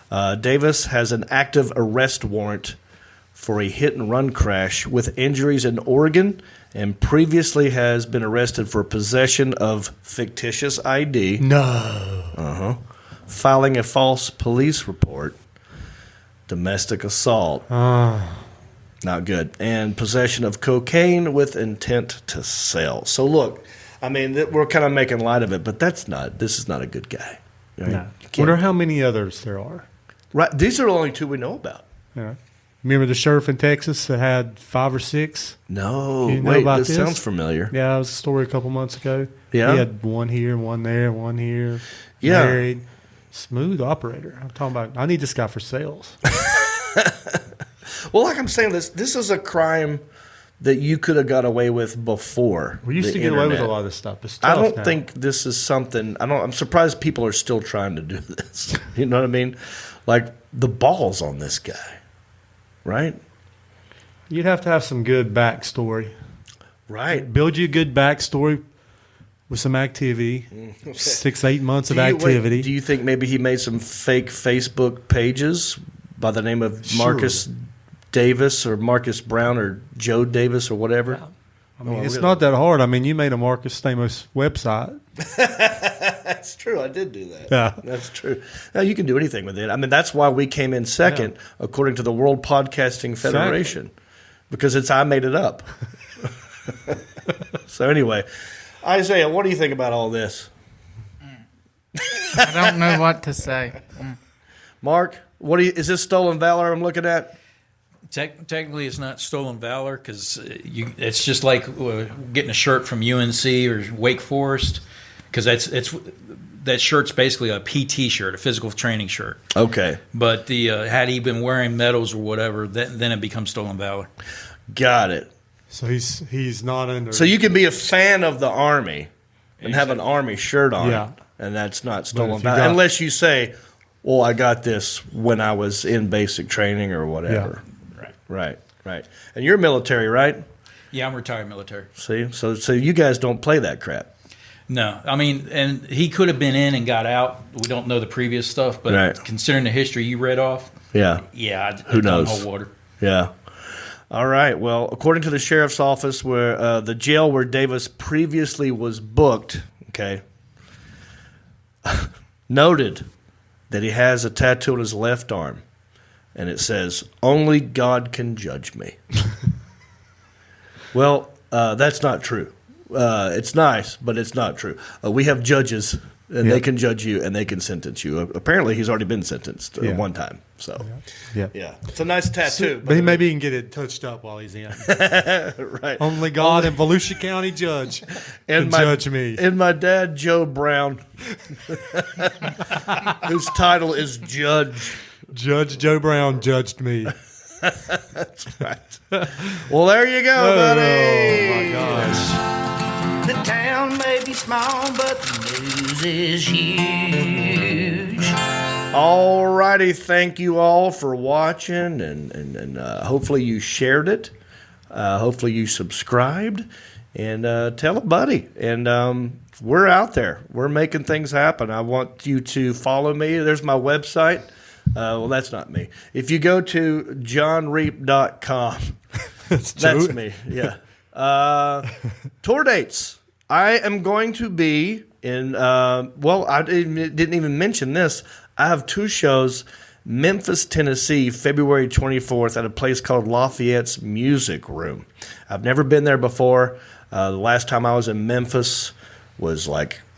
Davis has an active arrest warrant for a hit-and-run crash with injuries in Oregon and previously has been arrested for possession of fictitious ID. No. Filing a false police report. Domestic assault. Not good. And possession of cocaine with intent to sell. So look, I mean, we're kind of making light of it, but this is not a good guy. Right? No. Wonder how many others there are. Right. These are the only two we know about. Yeah. Remember the sheriff in Texas that had 5 or 6? No. You know Wait, about this sounds familiar. Yeah, it was a story a couple months ago. Yeah. He had one here, one there, one here. Yeah. Married. Smooth operator. I'm talking about, I need this guy for sales. Well, like I'm saying, this is a crime that you could have got away with before. We used to get away with a lot of this stuff. It's I tough don't now. think this is something. I'm surprised people are still trying to do this. You know what I mean? Like the balls on this guy, right? You'd have to have some good backstory. Right. Build you a good backstory with some activity. 6-8 months of activity. Do you think maybe he made some fake Facebook pages by the name of Marcus Davis or Marcus Brown or Joe Davis or whatever? I mean, it's not that hard. I mean, you made a Marcus Stamos website. That's true. I did do that. Yeah. That's true. Now, you can do anything with it. I mean, that's why we came in second, according to the World Podcasting Federation, because I made it up. So anyway, Isaiah, what do you think about all this? I don't know what to say. Mark, is this stolen valor I'm looking at? Technically, it's not stolen valor because it's just like getting a shirt from UNC or Wake Forest, because that shirt's basically a PT shirt, a physical training shirt. Okay. But had he been wearing medals or whatever, then it becomes stolen valor. Got it. So he's not under. So you can be a fan of the Army and have an Army shirt on, and that's not stolen valor, unless you say, "Well, I got this when I was in basic training or whatever." Yeah. Right. And you're military, right? Yeah, I'm retired military. See, so you guys don't play that crap. No, I mean, and he could have been in and got out. We don't know the previous stuff, but considering the history you read off, who knows? Whole water. Yeah. All right. Well, according to the sheriff's office, where the jail where Davis previously was booked, noted that he has a tattoo on his left arm, and it says, "Only God can judge me." Well, that's not true. It's nice, but it's not true. We have judges, and they can judge you, and they can sentence you. Apparently, he's already been sentenced one time. So, yeah, it's a nice tattoo. But maybe he can get it touched up while he's in. Right. Only God and Volusia County judge can judge me. And my dad, Joe Brown, whose title is Judge. Judge Joe Brown judged me. That's right. Well, there you go, buddy. Oh, my gosh. The town may be small, but the news is huge. All righty. Thank you all for watching, and hopefully you shared it. Hopefully you subscribed, and tell a buddy. And we're out there. We're making things happen. I want you to follow me. There's my website. Well, that's not me. If you go to johnreap.com, that's me. Yeah. Tour dates. I am going to be in, I didn't even mention this. I have 2 shows, Memphis, Tennessee, February 24th at a place called Lafayette's Music Room. I've never been there before. The last time I was in Memphis was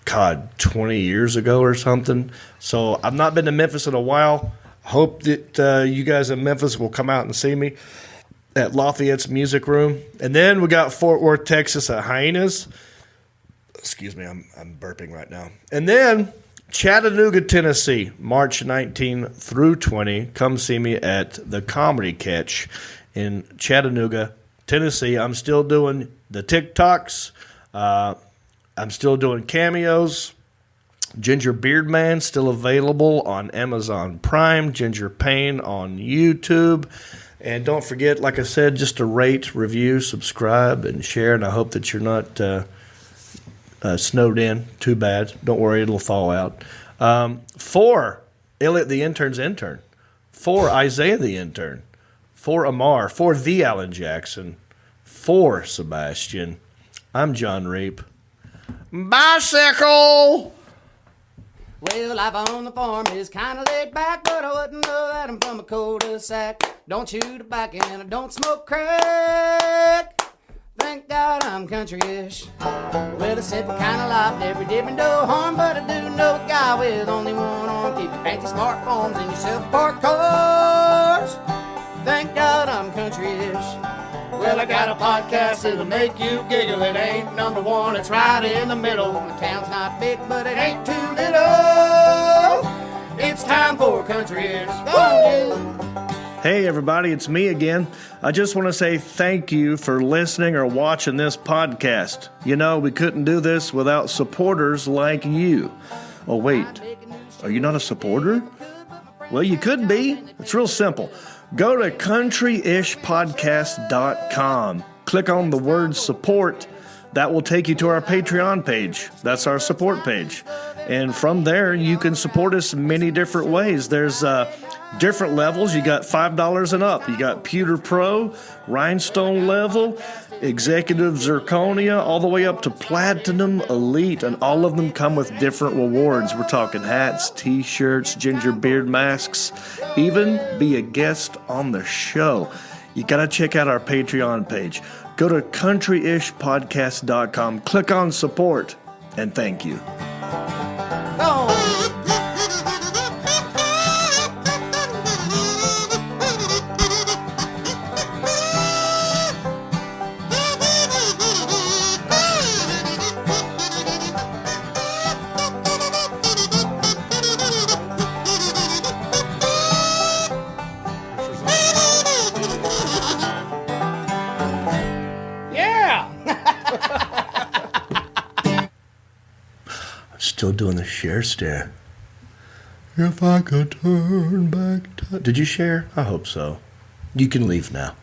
20 years ago or something. So I've not been to Memphis in a while. Hope that you guys in Memphis will come out and see me at Lafayette's Music Room. And then we got Fort Worth, Texas at Hyenas. Excuse me, I'm burping right now. And then Chattanooga, Tennessee, March 19 through 20. Come see me at the Comedy Catch in Chattanooga, Tennessee. I'm still doing the TikToks. I'm still doing cameos. Ginger Beard Man still available on Amazon Prime. Ginger Payne on YouTube. And don't forget, like I said, just to rate, review, subscribe, and share. And I hope that you're not snowed in too bad. Don't worry, it'll thaw out. For Elliot the Intern's intern. For Isaiah the Intern. For Amar. For the Alan Jackson. For Sebastian. I'm Jon Reap. Bicycle! Well, life on the farm is kind of laid back, but I wouldn't know that I'm from a cul-de-sac. Don't chew tobacco and I don't smoke crack. Thank God I'm country-ish. Well, a simple kind of life, never did me no harm, but I do know a guy with only one arm. Keep your fancy smartphones and your self-parked cars. Thank God I'm country-ish. Well, I got a podcast that'll make you giggle. It ain't number one, it's right in the middle. The town's not big, but it ain't too little. It's time for country-ish. Go on, you. Hey everybody, it's me again. I just want to say thank you for listening or watching this podcast. You know, we couldn't do this without supporters like you. Oh wait, are you not a supporter? Well, you could be. It's real simple. Go to countryishpodcast.com. Click on the word support. That will take you to our Patreon page. That's our support page. And from there, you can support us many different ways. There's different levels. You got $5 and up. You got Pewter Pro, Rhinestone level, Executive Zirconia, all the way up to Platinum Elite. And all of them come with different rewards. We're talking hats, t-shirts, ginger beard masks, even be a guest on the show. You got to check out our Patreon page. Go to countryishpodcast.com, click on support, and thank you. Still doing the share stare. If I could turn back time. Did you share? I hope so. You can leave now.